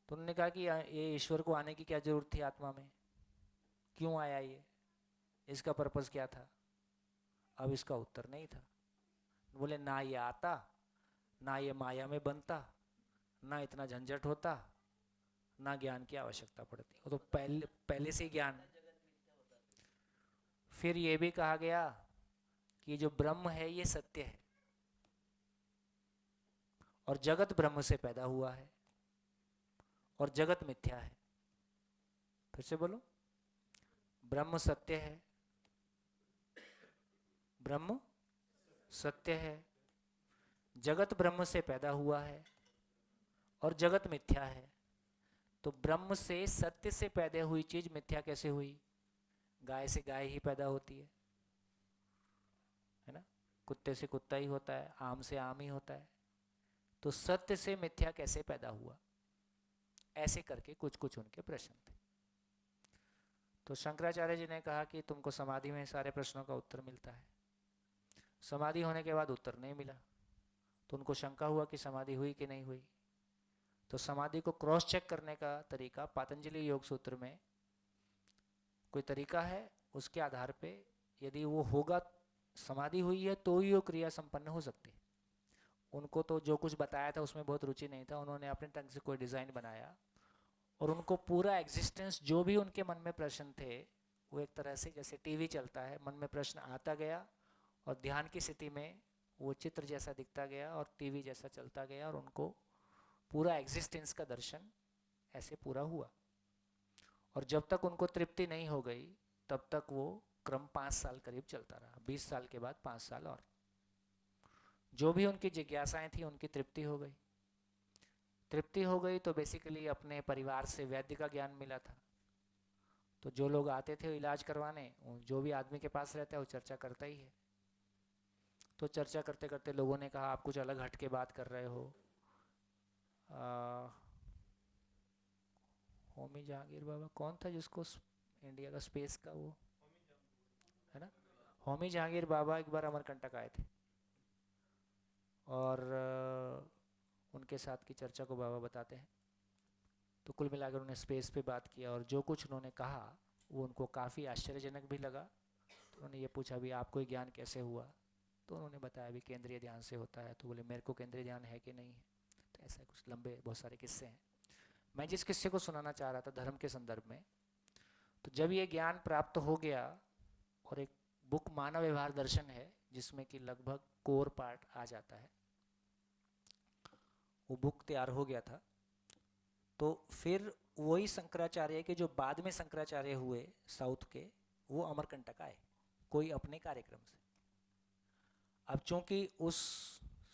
तो उन्होंने कहा कि ये ईश्वर को आने की क्या जरूरत थी आत्मा में, क्यों आया ये, इसका पर्पस क्या था? अब इसका उत्तर नहीं था। बोले ना ये आता, ना ये माया में बनता, ना इतना झंझट होता, ना ज्ञान की आवश्यकता पड़ती। वो तो पहले से ज्ञान। फिर ये भी कहा गया कि जो ब्रह्म है ये सत्य है और जगत ब्रह्म से पैदा हुआ है और जगत मिथ्या है। फिर से बोलो, ब्रह्म सत्य है, ब्रह्म सत्य है, जगत ब्रह्म से पैदा हुआ है और जगत मिथ्या है। तो ब्रह्म से, सत्य से पैदा हुई चीज मिथ्या कैसे हुई? गाय से गाय ही पैदा होती है ना? कुत्ते से कुत्ता ही होता है, आम से आम ही होता है, तो सत्य से मिथ्या कैसे पैदा हुआ? ऐसे करके कुछ कुछ उनके प्रश्न थे। तो शंकराचार्य जी ने कहा कि तुमको समाधि में सारे प्रश्नों का उत्तर मिलता है। समाधि होने के बाद उत्तर नहीं मिला, तो उनको शंका हुआ कि समाधि हुई कि नहीं हुई। तो समाधि को क्रॉस चेक करने का तरीका पातंजलि योग सूत्र में कोई तरीका है, उसके आधार पे यदि वो होगा, समाधि हुई है तो ही वो क्रिया संपन्न हो सकती है। उनको तो जो कुछ बताया था उसमें बहुत रुचि नहीं था, उन्होंने अपने ढंग से कोई डिज़ाइन बनाया और उनको पूरा एग्जिस्टेंस, जो भी उनके मन में प्रश्न थे, वो एक तरह से जैसे टीवी चलता है, मन में प्रश्न आता गया और ध्यान की स्थिति में वो चित्र जैसा दिखता गया और टीवी जैसा चलता गया और उनको पूरा एग्जिस्टेंस का दर्शन ऐसे पूरा हुआ। और जब तक उनको तृप्ति नहीं हो गई तब तक वो क्रम 5 साल करीब चलता रहा। 20 साल के बाद 5 साल और जो भी उनकी जिज्ञासाएं थी उनकी तृप्ति हो गई। तृप्ति हो गई तो बेसिकली अपने परिवार से वैद्य का ज्ञान मिला था। तो जो लोग आते थे इलाज करवाने, जो भी आदमी के पास रहता है वो चर्चा करता ही है। तो चर्चा करते करते लोगों ने कहा आप कुछ अलग हट के बात कर रहे हो। होमी जहांगीर बाबा कौन था जिसको इंडिया का स्पेस का वो है ना, होमी जहांगीर बाबा एक बार अमरकंटक आए थे और उनके साथ की चर्चा को बाबा बताते हैं। तो कुल मिलाकर उन्होंने स्पेस पे बात किया और जो कुछ उन्होंने कहा वो उनको काफ़ी आश्चर्यजनक भी लगा। तो उन्होंने ये पूछा भी आपको ये ज्ञान कैसे हुआ? तो उन्होंने बताया भी केंद्रीय ध्यान से होता है। तो बोले मेरे को केंद्रीय ध्यान है कि नहीं है? तो ऐसा कुछ लंबे बहुत सारे किस्से हैं। मैं जिस किस्से को सुनाना चाह रहा था धर्म के संदर्भ में, तो जब ये ज्ञान प्राप्त हो गया और एक बुक मानव व्यवहार दर्शन है जिसमें कि लगभग कोर पार्ट आ जाता है, वो बुक तैयार हो गया था। तो फिर वही शंकराचार्य के जो बाद में शंकराचार्य हुए साउथ के, वो अमरकंटक आए कोई अपने कार्यक्रम से। अब चूंकि उस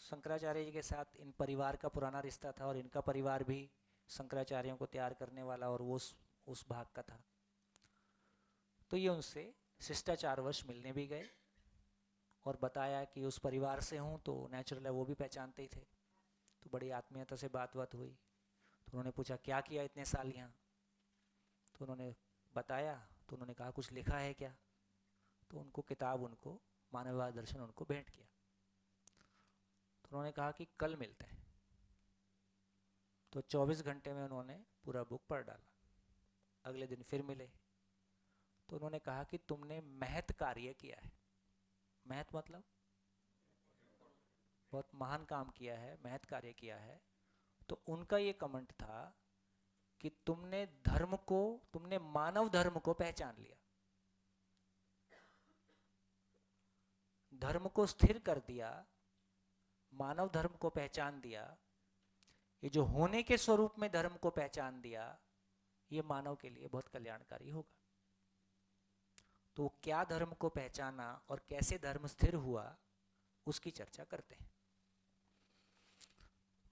शंकराचार्य जी के साथ इन परिवार का पुराना रिश्ता था और इनका परिवार भी शंकराचार्यों को तैयार करने वाला और वो उस भाग का था, तो ये उनसे शिष्टाचारवश मिलने भी गए और बताया कि उस परिवार से हूँ, तो नेचुरल है वो भी पहचानते ही थे। तो बड़ी आत्मीयता से बात हुई। तो उन्होंने पूछा क्या किया इतने साल यहाँ? तो उन्होंने बताया। तो उन्होंने कहा कुछ लिखा है क्या? तो उनको किताब, उनको मानववाद दर्शन उनको भेंट किया। तो उन्होंने कहा कि कल मिलते हैं। तो 24 घंटे में उन्होंने पूरा बुक पढ़ डाला। अगले दिन फिर मिले। तो उन्होंने कहा कि तुमने महत कार्य किया है। महत मतलब बहुत महान काम किया है, महत कार्य किया है। तो उनका ये कमेंट था कि तुमने मानव धर्म को पहचान लिया, धर्म को स्थिर कर दिया, मानव धर्म को पहचान दिया। ये जो होने के स्वरूप में धर्म को पहचान दिया, ये मानव के लिए बहुत कल्याणकारी होगा। तो क्या धर्म को पहचाना और कैसे धर्म स्थिर हुआ, उसकी चर्चा करते हैं।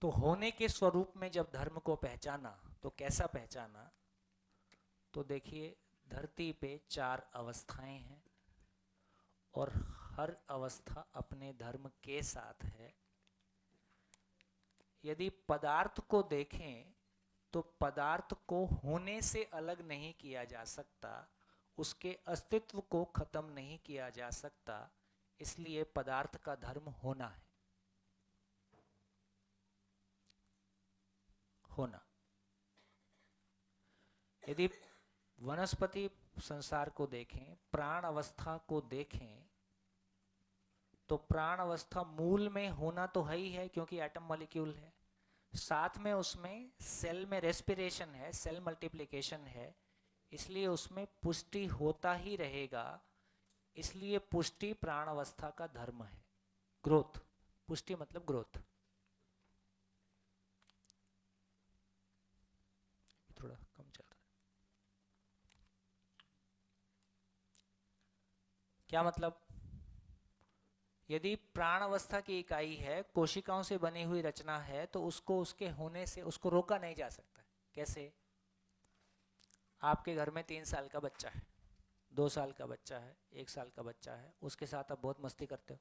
तो होने के स्वरूप में जब धर्म को पहचाना तो कैसा पहचाना? तो देखिए धरती पे 4 अवस्थाएं हैं और हर अवस्था अपने धर्म के साथ है। यदि पदार्थ को देखें तो पदार्थ को होने से अलग नहीं किया जा सकता, उसके अस्तित्व को खत्म नहीं किया जा सकता, इसलिए पदार्थ का धर्म होना है। होना। यदि वनस्पति संसार को देखें, प्राण अवस्था को देखें, तो प्राण अवस्था मूल में होना तो है ही है क्योंकि एटम मॉलिक्यूल है, साथ में उसमें सेल में रेस्पिरेशन है, सेल मल्टीप्लिकेशन है, इसलिए उसमें पुष्टि होता ही रहेगा। इसलिए पुष्टि प्राण अवस्था का धर्म है। ग्रोथ, पुष्टि मतलब ग्रोथ। थोड़ा कम चल रहा है। क्या मतलब? यदि प्राण अवस्था की इकाई है, कोशिकाओं से बनी हुई रचना है, तो उसको उसके होने से उसको रोका नहीं जा सकता। कैसे? आपके घर में 3 साल का बच्चा है, 2 साल का बच्चा है, 1 साल का बच्चा है, उसके साथ आप बहुत मस्ती करते हो,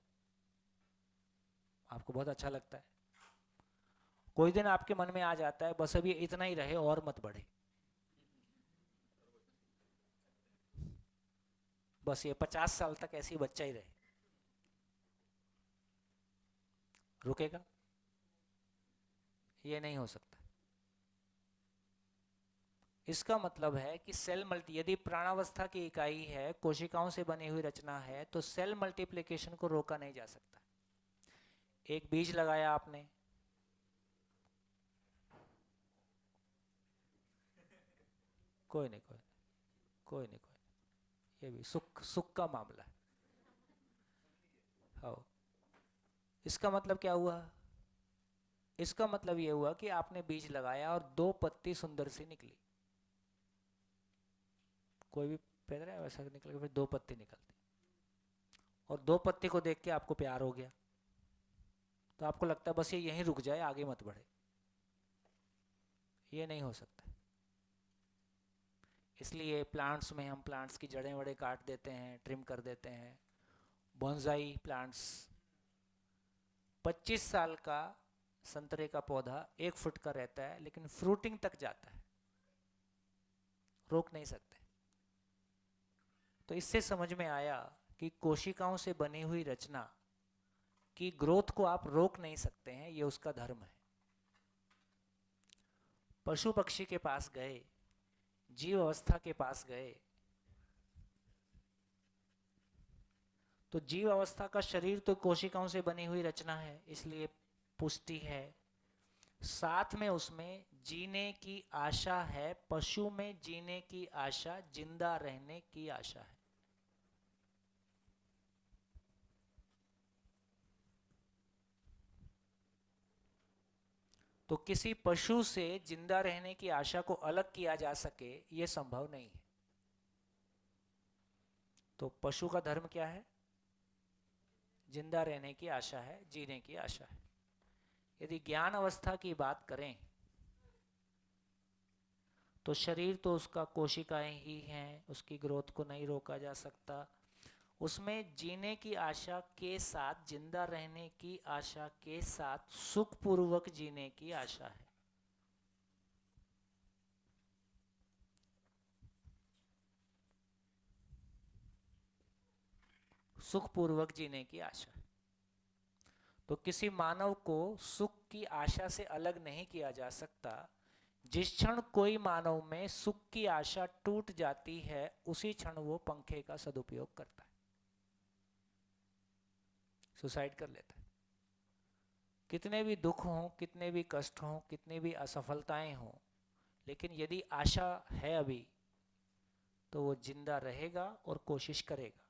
आपको बहुत अच्छा लगता है। कोई दिन आपके मन में आ जाता है बस अब ये इतना ही रहे और मत बढ़े, बस ये 50 साल तक ऐसे ही बच्चा ही रहे, रुकेगा? ये नहीं हो सकता। इसका मतलब है कि सेल मल्टी, यदि प्राणावस्था की इकाई है, कोशिकाओं से बनी हुई रचना है, तो सेल मल्टीप्लिकेशन को रोका नहीं जा सकता। एक बीज लगाया आपने, कोई नहीं, कोई नहीं, ये भी सुख का मामला है। हाँ, इसका मतलब क्या हुआ? इसका मतलब ये हुआ कि आपने बीज लगाया और 2 पत्ती सुंदर सी निकली। कोई भी पैदा है वैसा निकल के फिर 2 पत्ती निकलती, और 2 पत्ती को देख के आपको प्यार हो गया, तो आपको लगता है बस ये यहीं रुक जाए, आगे मत बढ़े। ये नहीं हो सकता। इसलिए प्लांट्स में हम प्लांट्स की जड़ें वड़े काट देते हैं, ट्रिम कर देते हैं। बोनसाई प्लांट्स, 25 साल का संतरे का पौधा 1 फुट का रहता है, लेकिन फ्रूटिंग तक जाता है, रोक नहीं सकते। तो इससे समझ में आया कि कोशिकाओं से बनी हुई रचना की ग्रोथ को आप रोक नहीं सकते हैं, ये उसका धर्म है। पशु पक्षी के पास गए, जीव अवस्था के पास गए, तो जीव अवस्था का शरीर तो कोशिकाओं से बनी हुई रचना है, इसलिए पुष्टि है, साथ में उसमें जीने की आशा है। पशु में जीने की आशा, जिंदा रहने की आशा है। तो किसी पशु से जिंदा रहने की आशा को अलग किया जा सके, यह संभव नहीं है। तो पशु का धर्म क्या है? जिंदा रहने की आशा है, जीने की आशा है। यदि ज्ञान अवस्था की बात करें तो शरीर तो उसका कोशिकाएं ही हैं, उसकी ग्रोथ को नहीं रोका जा सकता। उसमें जीने की आशा के साथ, जिंदा रहने की आशा के साथ सुखपूर्वक जीने की आशा है। सुखपूर्वक जीने की आशा है। तो किसी मानव को सुख की आशा से अलग नहीं किया जा सकता। जिस क्षण कोई मानव में सुख की आशा टूट जाती है, उसी क्षण वो पंखे का सदुपयोग करता है, सुसाइड कर लेता है। कितने भी दुख हों, कितने भी कष्ट हों, कितनी भी असफलताएं हों, लेकिन यदि आशा है अभी, तो वो जिंदा रहेगा और कोशिश करेगा।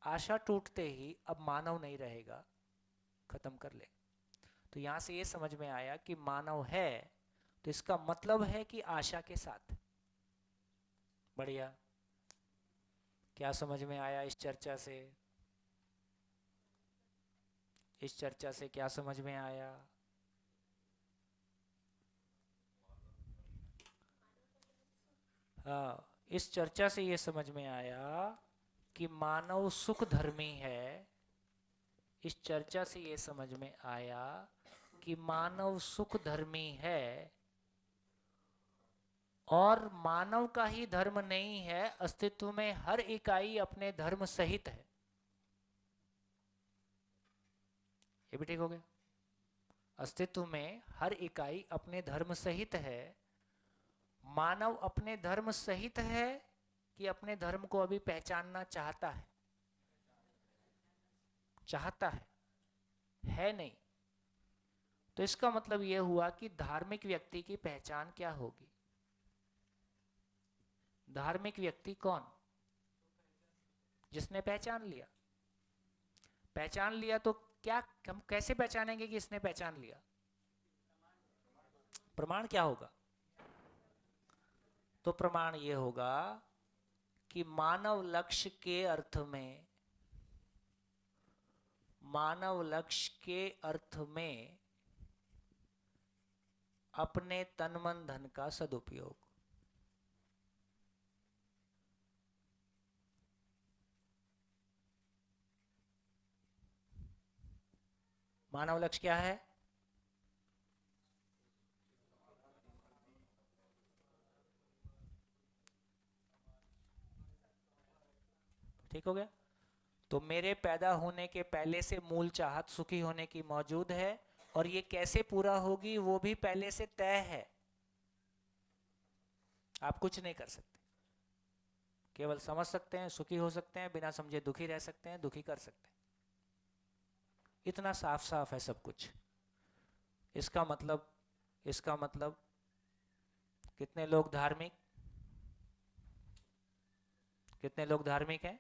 आशा टूटते ही अब मानव नहीं रहेगा, खत्म कर ले। तो यहां से ये समझ में आया कि मानव है, तो इसका मतलब है कि आशा के साथ। बढ़िया, क्या समझ में आया इस चर्चा से? इस चर्चा से क्या समझ में आया? हाँ, इस चर्चा से ये समझ में आया कि मानव सुख धर्मी है। इस चर्चा से ये समझ में आया कि मानव सुख धर्मी है, और मानव का ही धर्म नहीं है, अस्तित्व में हर इकाई अपने धर्म सहित है। ये भी ठीक हो गया। अस्तित्व में हर इकाई अपने धर्म सहित है। मानव अपने धर्म सहित है कि अपने धर्म को अभी पहचानना चाहता है? चाहता है नहीं। तो इसका मतलब यह हुआ कि धार्मिक व्यक्ति की पहचान क्या होगी? धार्मिक व्यक्ति कौन? जिसने पहचान लिया। पहचान लिया तो क्या, हम कैसे पहचानेंगे कि इसने पहचान लिया? प्रमाण क्या होगा? तो प्रमाण ये होगा कि मानव लक्ष्य के अर्थ में, मानव लक्ष्य के अर्थ में अपने तन मन धन का सदुपयोग। मानव लक्ष्य क्या है? ठीक हो गया? तो मेरे पैदा होने के पहले से मूल चाहत सुखी होने की मौजूद है, और ये कैसे पूरा होगी वो भी पहले से तय है। आप कुछ नहीं कर सकते, केवल समझ सकते हैं, सुखी हो सकते हैं, बिना समझे दुखी रह सकते हैं, दुखी कर सकते हैं। इतना साफ साफ है सब कुछ। इसका मतलब कितने लोग धार्मिक हैं?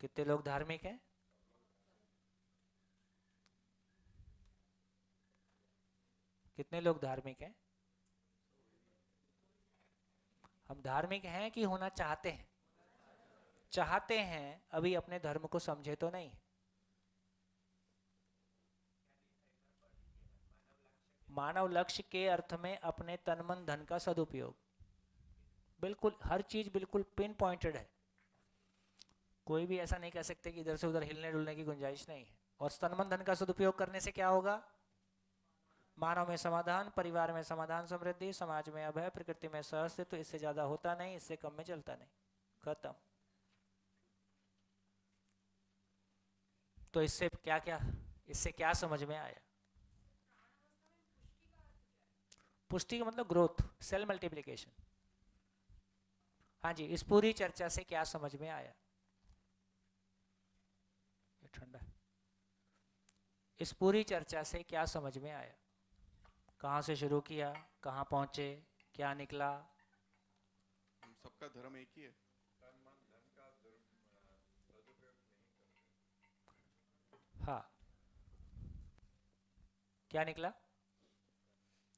कितने लोग धार्मिक हैं? कितने लोग धार्मिक हैं? हम धार्मिक हैं कि होना चाहते हैं? चाहते हैं, अभी अपने धर्म को समझे तो नहीं। मानव लक्ष्य के अर्थ में अपने तन मन धन का सदुपयोग, बिल्कुल हर चीज बिल्कुल पिन पॉइंटेड है। कोई भी ऐसा नहीं कह सकते कि इधर से उधर हिलने डुलने की गुंजाइश नहीं है। और तन मन धन का सदुपयोग करने से क्या होगा? मानव में समाधान, परिवार में समाधान समृद्धि, समाज में अभय, प्रकृति में सहअस्तित्व। इससे ज्यादा होता नहीं, इससे कम में चलता नहीं, खत्म। तो इससे क्या समझ में आया? पुष्टि का मतलब ग्रोथ, सेल मल्टीप्लिकेशन। हाँ जी, इस पूरी चर्चा से क्या समझ में आया? ये ठंडा है। इस पूरी चर्चा से क्या समझ में आया? कहाँ से शुरू किया, कहाँ पहुंचे, क्या निकला? हम सबका धर्म एक ही है। हाँ, क्या निकला?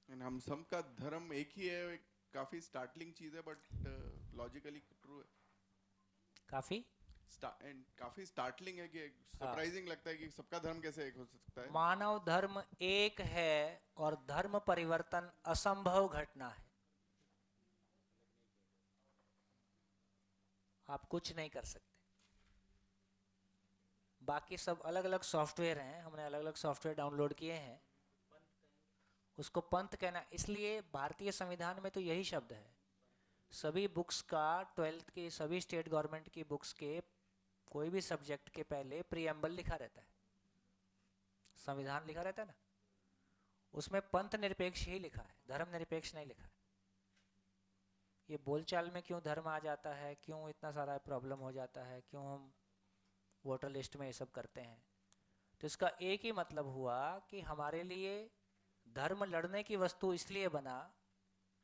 हम सबका धर्म एक ही है। एक काफी स्टार्टलिंग चीज है, बट लॉजिकली ट्रू है। काफी स्टार्टलिंग है कि सरप्राइजिंग लगता है कि सबका धर्म कैसे एक हो सकता है। मानव धर्म एक है और धर्म परिवर्तन असंभव घटना है। आप कुछ नहीं कर सकते। बाकी सब अलग अलग सॉफ्टवेयर हैं, हमने अलग अलग सॉफ्टवेयर डाउनलोड किए हैं। उसको पंथ कहना, इसलिए भारतीय संविधान में तो यही शब्द है। सभी बुक्स का, 12th की सभी स्टेट गवर्नमेंट की बुक्स के कोई भी सब्जेक्ट के पहले प्रीएम्बल लिखा रहता है, संविधान लिखा रहता है ना, उसमें पंथ निरपेक्ष ही लिखा है, धर्म निरपेक्ष नहीं लिखा है। ये बोलचाल में क्यों धर्म आ जाता है, क्यों इतना सारा प्रॉब्लम हो जाता है, क्यों हम वोटर लिस्ट में ये सब करते हैं? तो इसका एक ही मतलब हुआ कि हमारे लिए धर्म लड़ने की वस्तु इसलिए बना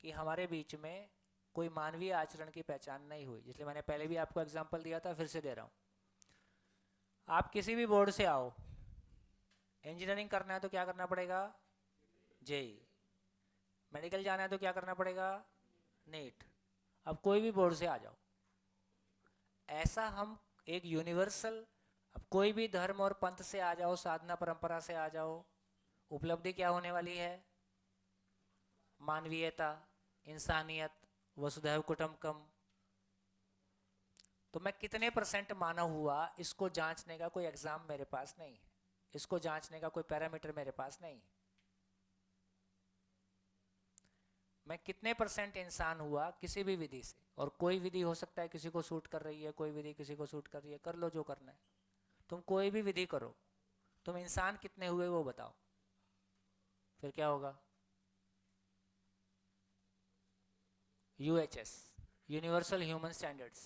कि हमारे बीच में कोई मानवीय आचरण की पहचान नहीं हुई। इसलिए मैंने पहले भी आपको एग्जांपल दिया था, फिर से दे रहा हूँ। आप किसी भी बोर्ड से आओ, इंजीनियरिंग करना है तो क्या करना पड़ेगा? जेई। मेडिकल जाना है तो क्या करना पड़ेगा? नीट। अब कोई भी बोर्ड से आ जाओ, ऐसा हम एक यूनिवर्सल, अब कोई भी धर्म और पंथ से आ जाओ, साधना परंपरा से आ जाओ, उपलब्धि क्या होने वाली है? मानवीयता, इंसानियत, वसुधैव कुटुंबकम। तो मैं कितने % मानव हुआ, इसको जांचने का कोई एग्जाम मेरे पास नहीं है, इसको जांचने का कोई पैरामीटर मेरे पास नहीं है। मैं कितने % इंसान हुआ किसी भी विधि से, और कोई विधि हो सकता है किसी को सूट कर रही है, कोई विधि किसी को सूट कर रही है, कर लो जो करना है। तुम कोई भी विधि करो, तुम इंसान कितने हुए वो बताओ, फिर क्या होगा? UHS, universal human standards.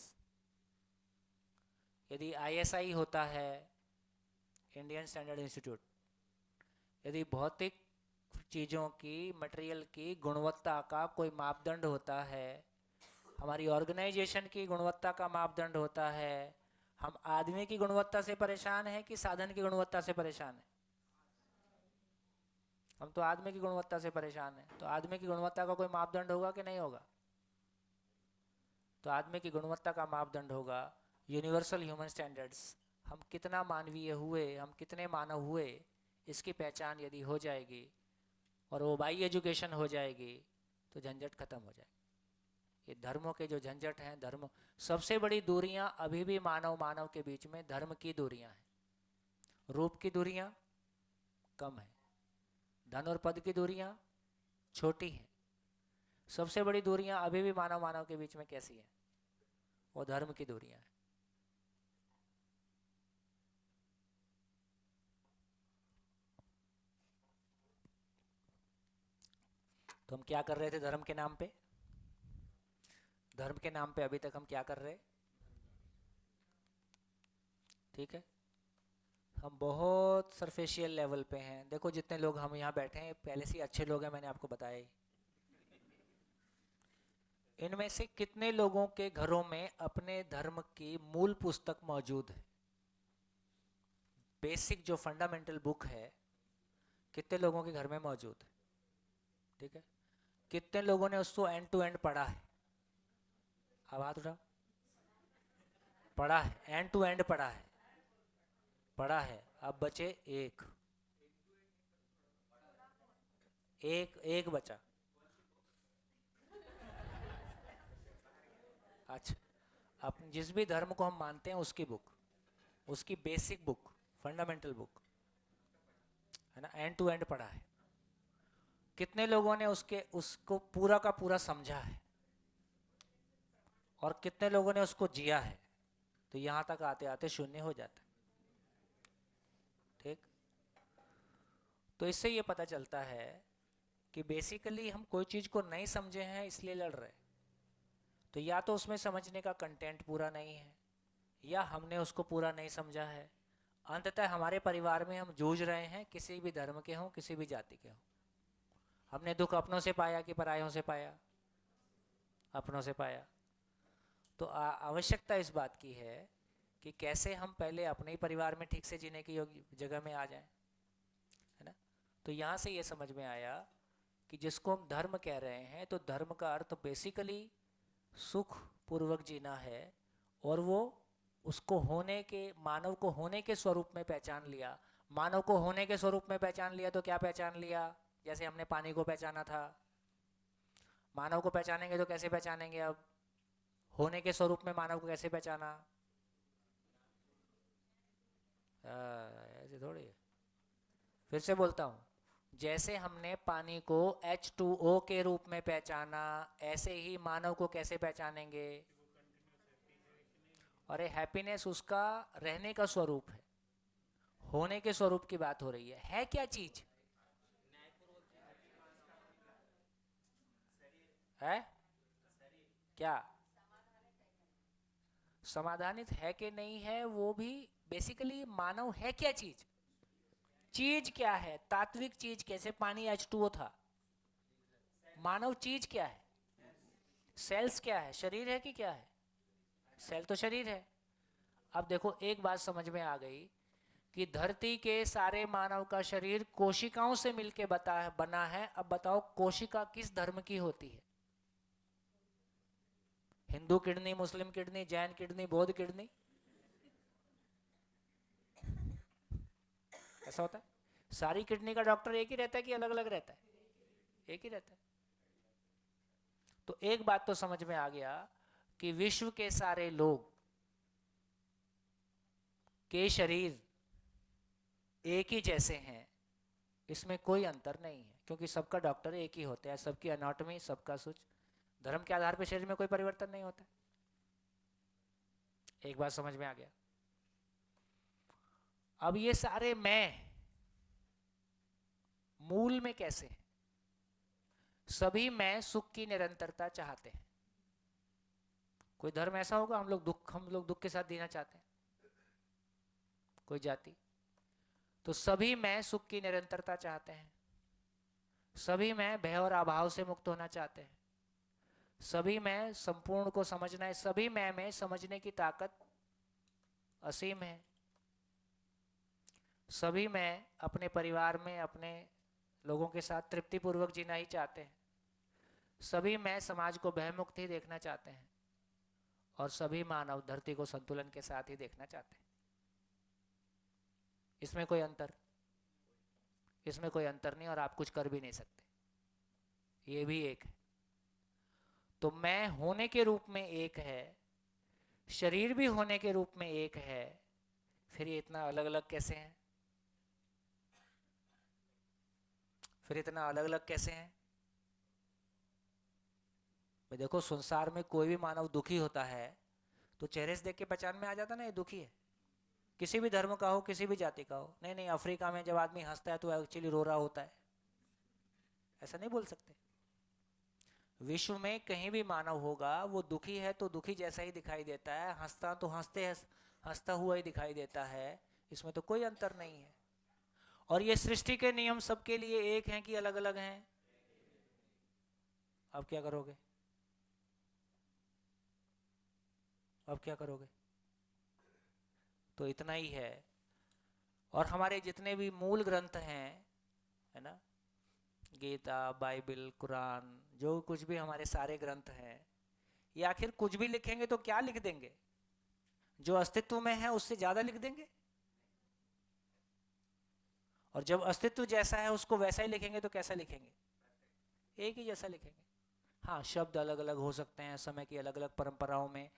यदि ISI होता है, इंडियन स्टैंडर्ड इंस्टीट्यूट, यदि भौतिक चीज़ों की, मटेरियल की गुणवत्ता का कोई मापदंड होता है, हमारी ऑर्गेनाइजेशन की गुणवत्ता का मापदंड होता है, हम आदमी की गुणवत्ता से परेशान हैं कि साधन की गुणवत्ता से परेशान हैं? हम तो आदमी की गुणवत्ता से परेशान हैं। तो आदमी की गुणवत्ता का कोई मापदंड होगा कि नहीं होगा? तो आदमी की गुणवत्ता का मापदंड होगा यूनिवर्सल ह्यूमन स्टैंडर्ड्स। हम कितना मानवीय हुए, हम कितने मानव हुए, इसकी पहचान यदि हो जाएगी और वो बाई एजुकेशन हो जाएगी तो झंझट खत्म हो जाएगी। ये धर्मों के जो झंझट हैं, धर्म सबसे बड़ी दूरियां अभी भी मानव मानव के बीच में धर्म की दूरियां हैं। रूप की दूरियां कम है, धन और पद की दूरियां छोटी हैं। सबसे बड़ी दूरियां अभी भी मानव मानव के बीच में कैसी हैं? वो धर्म की दूरियां हैं। तो हम क्या कर रहे थे धर्म के नाम पे? धर्म के नाम पे अभी तक हम क्या कर रहे? ठीक है, हम बहुत सरफेशियल लेवल पे हैं। देखो जितने लोग हम यहाँ बैठे हैं पहले से ही अच्छे लोग हैं, मैंने आपको बताया ही। इनमें से कितने लोगों के घरों में अपने धर्म की मूल पुस्तक मौजूद है? बेसिक जो फंडामेंटल बुक है, कितने लोगों के घर में मौजूद है? ठीक है, कितने लोगों ने उसको एंड टू एंड पढ़ा है? अब हाथ उठाओ। पढ़ा है, एंड टू एंड पढ़ा है, पढ़ा है। अब बचे एक, एक बचा। अच्छा, अब जिस भी धर्म को हम मानते हैं उसकी बुक, उसकी बेसिक बुक, फंडामेंटल बुक है ना, एंड टू एंड पढ़ा है। कितने लोगों ने उसको पूरा का पूरा समझा है और कितने लोगों ने उसको जिया है? तो यहां तक आते आते शून्य हो जाता है। ठीक, तो इससे ये पता चलता है कि बेसिकली हम कोई चीज को नहीं समझे हैं इसलिए लड़ रहे हैं। तो या तो उसमें समझने का कंटेंट पूरा नहीं है, या हमने उसको पूरा नहीं समझा है। अंततः हमारे परिवार में हम जूझ रहे हैं, किसी भी धर्म के हों, किसी भी जाति के हों। हमने दुख अपनों से पाया कि परायों से पाया? अपनों से पाया। तो आवश्यकता इस बात की है कि कैसे हम पहले अपने ही परिवार में ठीक से जीने की जगह में आ जाएं, है ना। तो यहाँ से ये समझ में आया कि जिसको हम धर्म कह रहे हैं, तो धर्म का अर्थ बेसिकली सुख पूर्वक जीना है। और वो उसको होने के, मानव को होने के स्वरूप में पहचान लिया। मानव को होने के स्वरूप में पहचान लिया तो क्या पहचान लिया? जैसे हमने पानी को पहचाना था, मानव को पहचानेंगे तो कैसे पहचानेंगे? अब होने के स्वरूप में मानव को कैसे पहचाना? ऐसे थोड़ी है। फिर से बोलता हूँ, जैसे हमने पानी को H2O के रूप में पहचाना, ऐसे ही मानव को कैसे पहचानेंगे? अरे हैप्पीनेस उसका रहने का स्वरूप है, होने के स्वरूप की बात हो रही है क्या चीज है? क्या समाधानित है कि नहीं है, वो भी बेसिकली मानव है क्या चीज? चीज क्या है? तात्विक चीज कैसे? पानी H2O था। मानव चीज क्या है? सेल्स क्या है? शरीर है कि क्या है? सेल तो शरीर है। अब देखो एक बात समझ में आ गई कि धरती के सारे मानव का शरीर कोशिकाओं से मिलके बना है। अब बताओ कोशिका किस धर्म की होती है? हिंदू किडनी, मुस्लिम किडनी, जैन किडनी, बौद्ध किडनी, ऐसा होता है? सारी किडनी का डॉक्टर एक ही रहता है कि अलग अलग रहता है? एक ही रहता है। तो एक बात तो समझ में आ गया कि विश्व के सारे लोग के शरीर एक ही जैसे हैं, इसमें कोई अंतर नहीं है, क्योंकि सबका डॉक्टर एक ही होता है, सबकी एनाटॉमी, सबका कुछ। धर्म के आधार पर शरीर में कोई परिवर्तन नहीं होता। एक बात समझ में आ गया। अब ये सारे मैं मूल में कैसे हैं? सभी मैं सुख की निरंतरता चाहते हैं। कोई धर्म ऐसा होगा हम लोग दुख के साथ जीना चाहते हैं? कोई जाति? तो सभी मैं सुख की निरंतरता चाहते हैं। सभी मैं भय और अभाव से मुक्त होना चाहते हैं। सभी मैं संपूर्ण को समझना है। सभी मैं में समझने की ताकत असीम है। सभी मैं अपने परिवार में अपने लोगों के साथ तृप्तिपूर्वक जीना ही चाहते हैं। सभी मैं समाज को भयमुक्त ही देखना चाहते हैं। और सभी मानव धरती को संतुलन के साथ ही देखना चाहते हैं। इसमें कोई अंतर? इसमें कोई अंतर नहीं, और आप कुछ कर भी नहीं सकते। ये भी एक है। तो मैं होने के रूप में एक है, शरीर भी होने के रूप में एक है, फिर ये इतना अलग अलग कैसे हैं? फिर इतना अलग अलग कैसे हैं? भाई देखो, संसार में कोई भी मानव दुखी होता है तो चेहरे से देख के पहचान में आ जाता ना ये दुखी है। किसी भी धर्म का हो, किसी भी जाति का हो। नहीं नहीं, अफ्रीका में जब आदमी हंसता है तो एक्चुअली रो रहा होता है, ऐसा नहीं बोल सकते। विश्व में कहीं भी मानव होगा, वो दुखी है तो दुखी जैसा ही दिखाई देता है, हंसता तो हंसता हुआ ही दिखाई देता है। इसमें तो कोई अंतर नहीं है। और ये सृष्टि के नियम सबके लिए एक हैं कि अलग अलग हैं? अब क्या करोगे? अब क्या करोगे? तो इतना ही है। और हमारे जितने भी मूल ग्रंथ हैं, है ना, गीता, बाइबल, कुरान, जो कुछ भी हमारे सारे ग्रंथ हैं, ये आखिर कुछ भी लिखेंगे तो क्या लिख देंगे? जो अस्तित्व में है उससे ज्यादा लिख देंगे। और जब अस्तित्व जैसा है उसको वैसा ही लिखेंगे तो कैसा लिखेंगे? एक ही जैसा लिखेंगे। हाँ, शब्द अलग अलग हो सकते हैं, समय की अलग अलग परंपराओं में,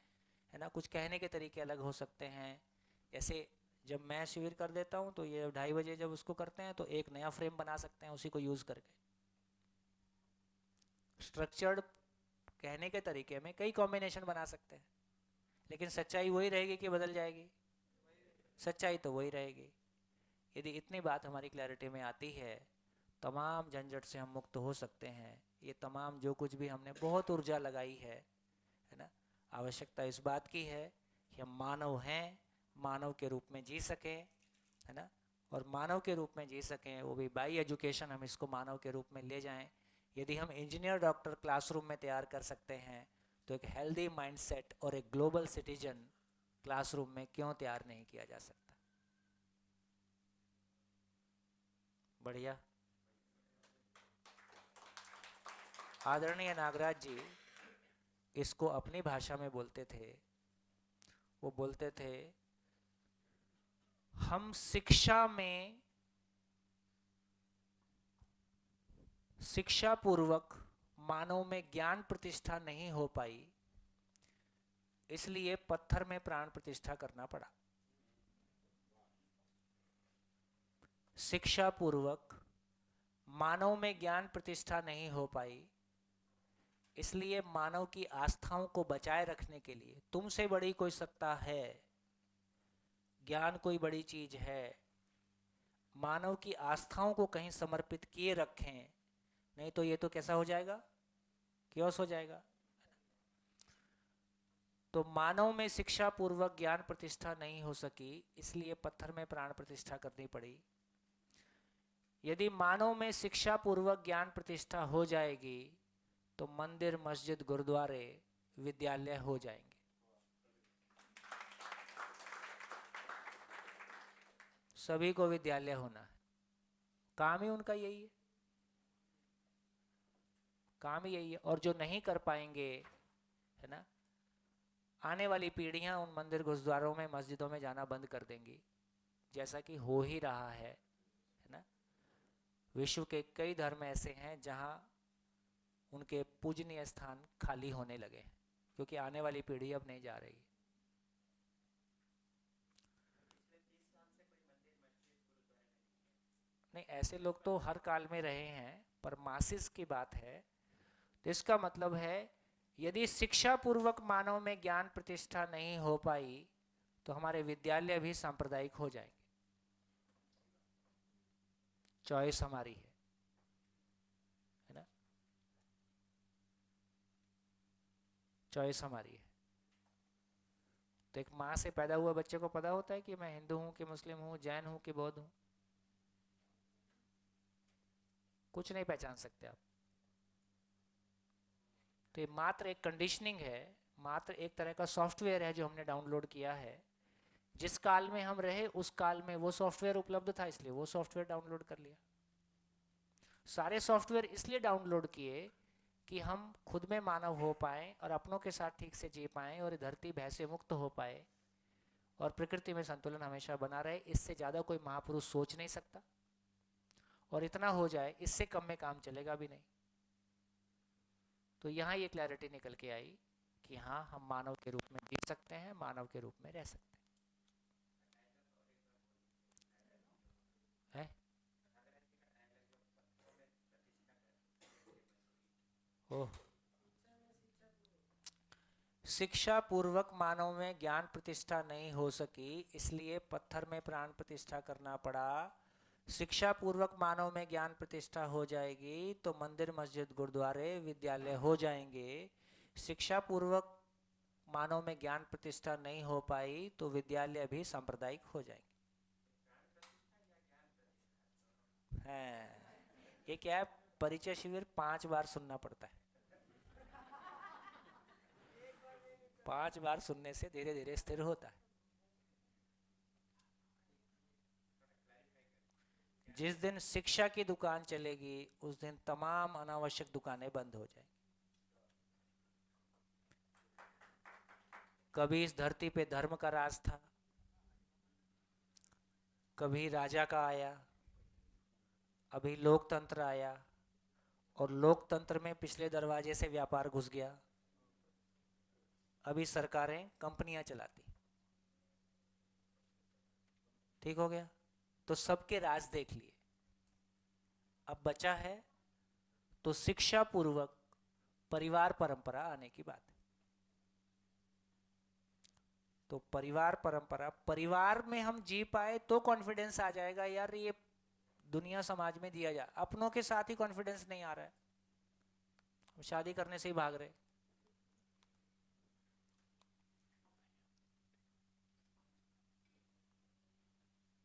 है ना, कुछ कहने के तरीके अलग हो सकते हैं। जैसे जब मैं शिविर कर देता हूँ तो ये 2:30 बजे जब उसको करते हैं तो एक नया फ्रेम बना सकते हैं उसी को यूज करके। स्ट्रक्चर्ड कहने के तरीके में कई कॉम्बिनेशन बना सकते हैं, लेकिन सच्चाई वही रहेगी कि बदल जाएगी? सच्चाई तो वही रहेगी। यदि इतनी बात हमारी क्लैरिटी में आती है, तमाम झंझट से हम मुक्त हो सकते हैं। ये तमाम जो कुछ भी हमने बहुत ऊर्जा लगाई है ना, आवश्यकता इस बात की है कि हम मानव हैं, मानव के रूप में जी सकें, है ना। और मानव के रूप में जी सकें, वो भी बाई एजुकेशन हम इसको मानव के रूप में ले जाएं। यदि हम इंजीनियर डॉक्टर क्लासरूम में तैयार कर सकते हैं तो एक हेल्दी माइंडसेट और एक ग्लोबल सिटीजन क्लासरूम में क्यों तैयार नहीं किया जा सकता? बढ़िया। आदरणीय नागराज जी इसको अपनी भाषा में बोलते थे। वो बोलते थे, हम शिक्षा में शिक्षा पूर्वक मानव में ज्ञान प्रतिष्ठा नहीं हो पाई, इसलिए पत्थर में प्राण प्रतिष्ठा करना पड़ा। शिक्षा पूर्वक मानव में ज्ञान प्रतिष्ठा नहीं हो पाई, इसलिए मानव की आस्थाओं को बचाए रखने के लिए, तुमसे बड़ी कोई सत्ता है, ज्ञान कोई बड़ी चीज है, मानव की आस्थाओं को कहीं समर्पित किए रखें, नहीं तो ये तो कैसा हो जाएगा? क्योस हो जाएगा। तो मानव में शिक्षा पूर्वक ज्ञान प्रतिष्ठा नहीं हो सकी, इसलिए पत्थर में प्राण प्रतिष्ठा करनी पड़ी। यदि मानव में शिक्षा पूर्वक ज्ञान प्रतिष्ठा हो जाएगी तो मंदिर, मस्जिद, गुरुद्वारे, विद्यालय हो जाएंगे। सभी को विद्यालय होना है। काम ही उनका यही है, काम ही यही है। और जो नहीं कर पाएंगे, है ना, आने वाली पीढ़ियां उन मंदिर, गुरुद्वारों में, मस्जिदों में जाना बंद कर देंगी, जैसा कि हो ही रहा है ना। विश्व के कई धर्म ऐसे हैं जहां उनके पूजनीय स्थान खाली होने लगे, क्योंकि आने वाली पीढ़ी अब नहीं जा रही। नहीं, ऐसे लोग तो हर काल में रहे हैं, पर मासिस की बात है। तो इसका मतलब है, यदि शिक्षा पूर्वक मानव में ज्ञान प्रतिष्ठा नहीं हो पाई तो हमारे विद्यालय भी सांप्रदायिक हो जाएंगे। चॉइस हमारी है ना, चॉइस हमारी है। तो एक माँ से पैदा हुआ बच्चे को पता होता है कि मैं हिंदू हूं कि मुस्लिम हूं, जैन हूं कि बौद्ध हूं? कुछ नहीं पहचान सकते आप। तो ये मात्र एक कंडीशनिंग है, मात्र एक तरह का सॉफ्टवेयर है जो हमने डाउनलोड किया है। जिस काल में हम रहे उस काल में वो सॉफ्टवेयर उपलब्ध था, इसलिए वो सॉफ्टवेयर डाउनलोड कर लिया। सारे सॉफ्टवेयर इसलिए डाउनलोड किए कि हम खुद में मानव हो पाए और अपनों के साथ ठीक से जी पाए और धरती भय से मुक्त हो पाए और प्रकृति में संतुलन हमेशा बना रहे। इससे ज्यादा कोई महापुरुष सोच नहीं सकता, और इतना हो जाए, इससे कम में काम चलेगा भी नहीं। तो यहाँ ये क्लैरिटी निकल के आई कि हाँ, हम मानव के रूप में जी सकते हैं, मानव के रूप में रह सकते हैं। ओह, शिक्षा पूर्वक मानव में ज्ञान प्रतिष्ठा नहीं हो सकी, इसलिए पत्थर में प्राण प्रतिष्ठा करना पड़ा। शिक्षा पूर्वक मानव में ज्ञान प्रतिष्ठा हो जाएगी तो मंदिर, मस्जिद, गुरुद्वारे, विद्यालय हो जाएंगे। शिक्षा पूर्वक मानव में ज्ञान प्रतिष्ठा नहीं हो पाई तो विद्यालय भी सांप्रदायिक हो जाएंगे। ये क्या है, परिचय शिविर 5 बार सुनना पड़ता है। 5 बार सुनने से धीरे धीरे स्थिर होता है। जिस दिन शिक्षा की दुकान चलेगी उस दिन तमाम अनावश्यक दुकानें बंद हो जाएंगी। कभी इस धरती पे धर्म का राज था, कभी राजा का आया, अभी लोकतंत्र आया और लोकतंत्र में पिछले दरवाजे से व्यापार घुस गया। अभी सरकारें कंपनियां चलाती। ठीक हो गया? तो सबके राज देख लिए। अब बचा है तो शिक्षा पूर्वक परिवार परंपरा आने की बात है। तो परिवार परंपरा, परिवार में हम जी पाए तो कॉन्फिडेंस आ जाएगा यार, ये दुनिया समाज में दिया जा। अपनों के साथ ही कॉन्फिडेंस नहीं आ रहा है, हम शादी करने से ही भाग रहे।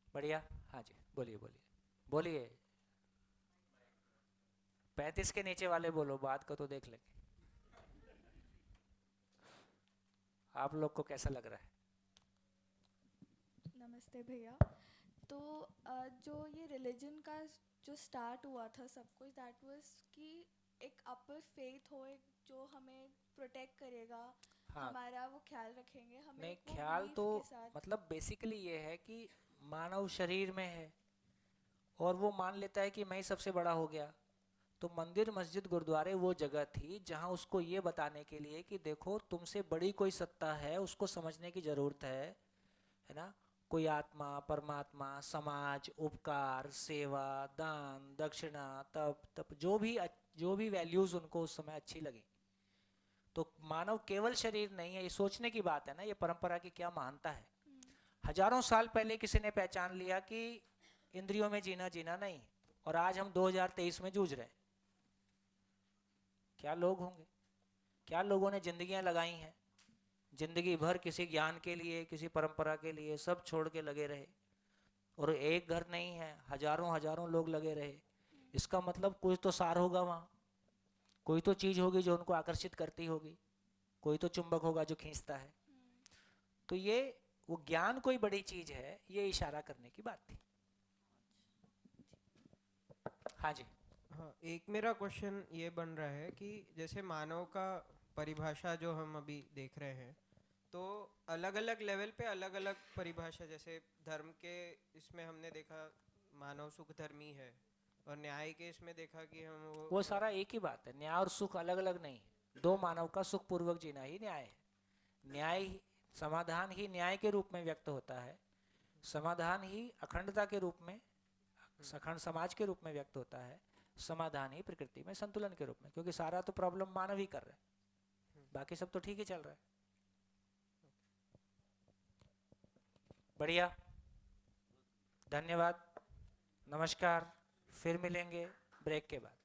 बढ़िया, हाँ जी, बोलिए बोलिए बोलिए। 35 के नीचे वाले बोलो, बात को तो देख लेंगे। आप लोग को कैसा लग रहा है? नमस्ते भैया। तो जो ये रिलीजन का जो स्टार्ट हुआ था सब कुछ, दैट वाज कि एक अपर फेथ हो, एक जो हमें प्रोटेक्ट करेगा, हाँ, हमारा वो ख्याल रखेंगे, हमें नहीं, वो ख्याल belief तो के साथ। मतलब बेसिकली ये है कि मानव शरीर में है और वो मान लेता है कि मैं ही सबसे बड़ा हो गया। तो मंदिर, मस्जिद, गुरुद्वारे वो जगह थी जहां उसको ये बताने के लिए कि देखो तुमसे बड़ी कोई सत्ता है, उसको समझने की जरूरत है ना। कोई आत्मा, परमात्मा, समाज, उपकार, सेवा, दान, दक्षिणा, तप, जो भी वैल्यूज उनको उस समय अच्छी लगी। तो मानव केवल शरीर नहीं है, ये सोचने की बात है ना, ये परंपरा की क्या महानता है। हजारों साल पहले किसी ने पहचान लिया कि इंद्रियों में जीना नहीं, और आज हम 2023 में जूझ रहे हैं। क्या लोग होंगे, क्या लोगों ने जिंदगियां लगाई हैं, जिंदगी भर किसी ज्ञान के लिए, किसी परंपरा के लिए सब छोड़ के लगे रहे, और एक घर नहीं है, हजारों लोग लगे रहे। इसका मतलब कुछ तो सार होगा वहां, कोई तो चीज होगी जो उनको आकर्षित करती होगी, कोई तो चुंबक होगा जो खींचता है। तो ये वो ज्ञान कोई बड़ी चीज है, ये इशारा करने की बात थी। हाँ जी। हाँ, एक मेरा क्वेश्चन ये बन रहा है कि जैसे मानव का परिभाषा जो हम अभी देख रहे हैं, तो अलग अलग लेवल पे अलग अलग परिभाषा, जैसे धर्म के इसमें हमने देखा मानव सुख धर्मी है, और न्याय के इसमें देखा कि हम वो सारा एक ही बात है, न्याय और सुख अलग अलग नहीं है। दो मानव का सुख पूर्वक जीना ही न्याय है। न्याय, समाधान ही न्याय के रूप में व्यक्त होता है, समाधान ही अखंडता के रूप में, अखंड समाज के रूप में व्यक्त होता है, समाधान ही प्रकृति में संतुलन के रूप में, क्योंकि सारा तो प्रॉब्लम मानव ही कर रहा है, बाकी सब तो ठीक ही चल रहा है। बढ़िया, धन्यवाद, नमस्कार, फिर मिलेंगे ब्रेक के बाद।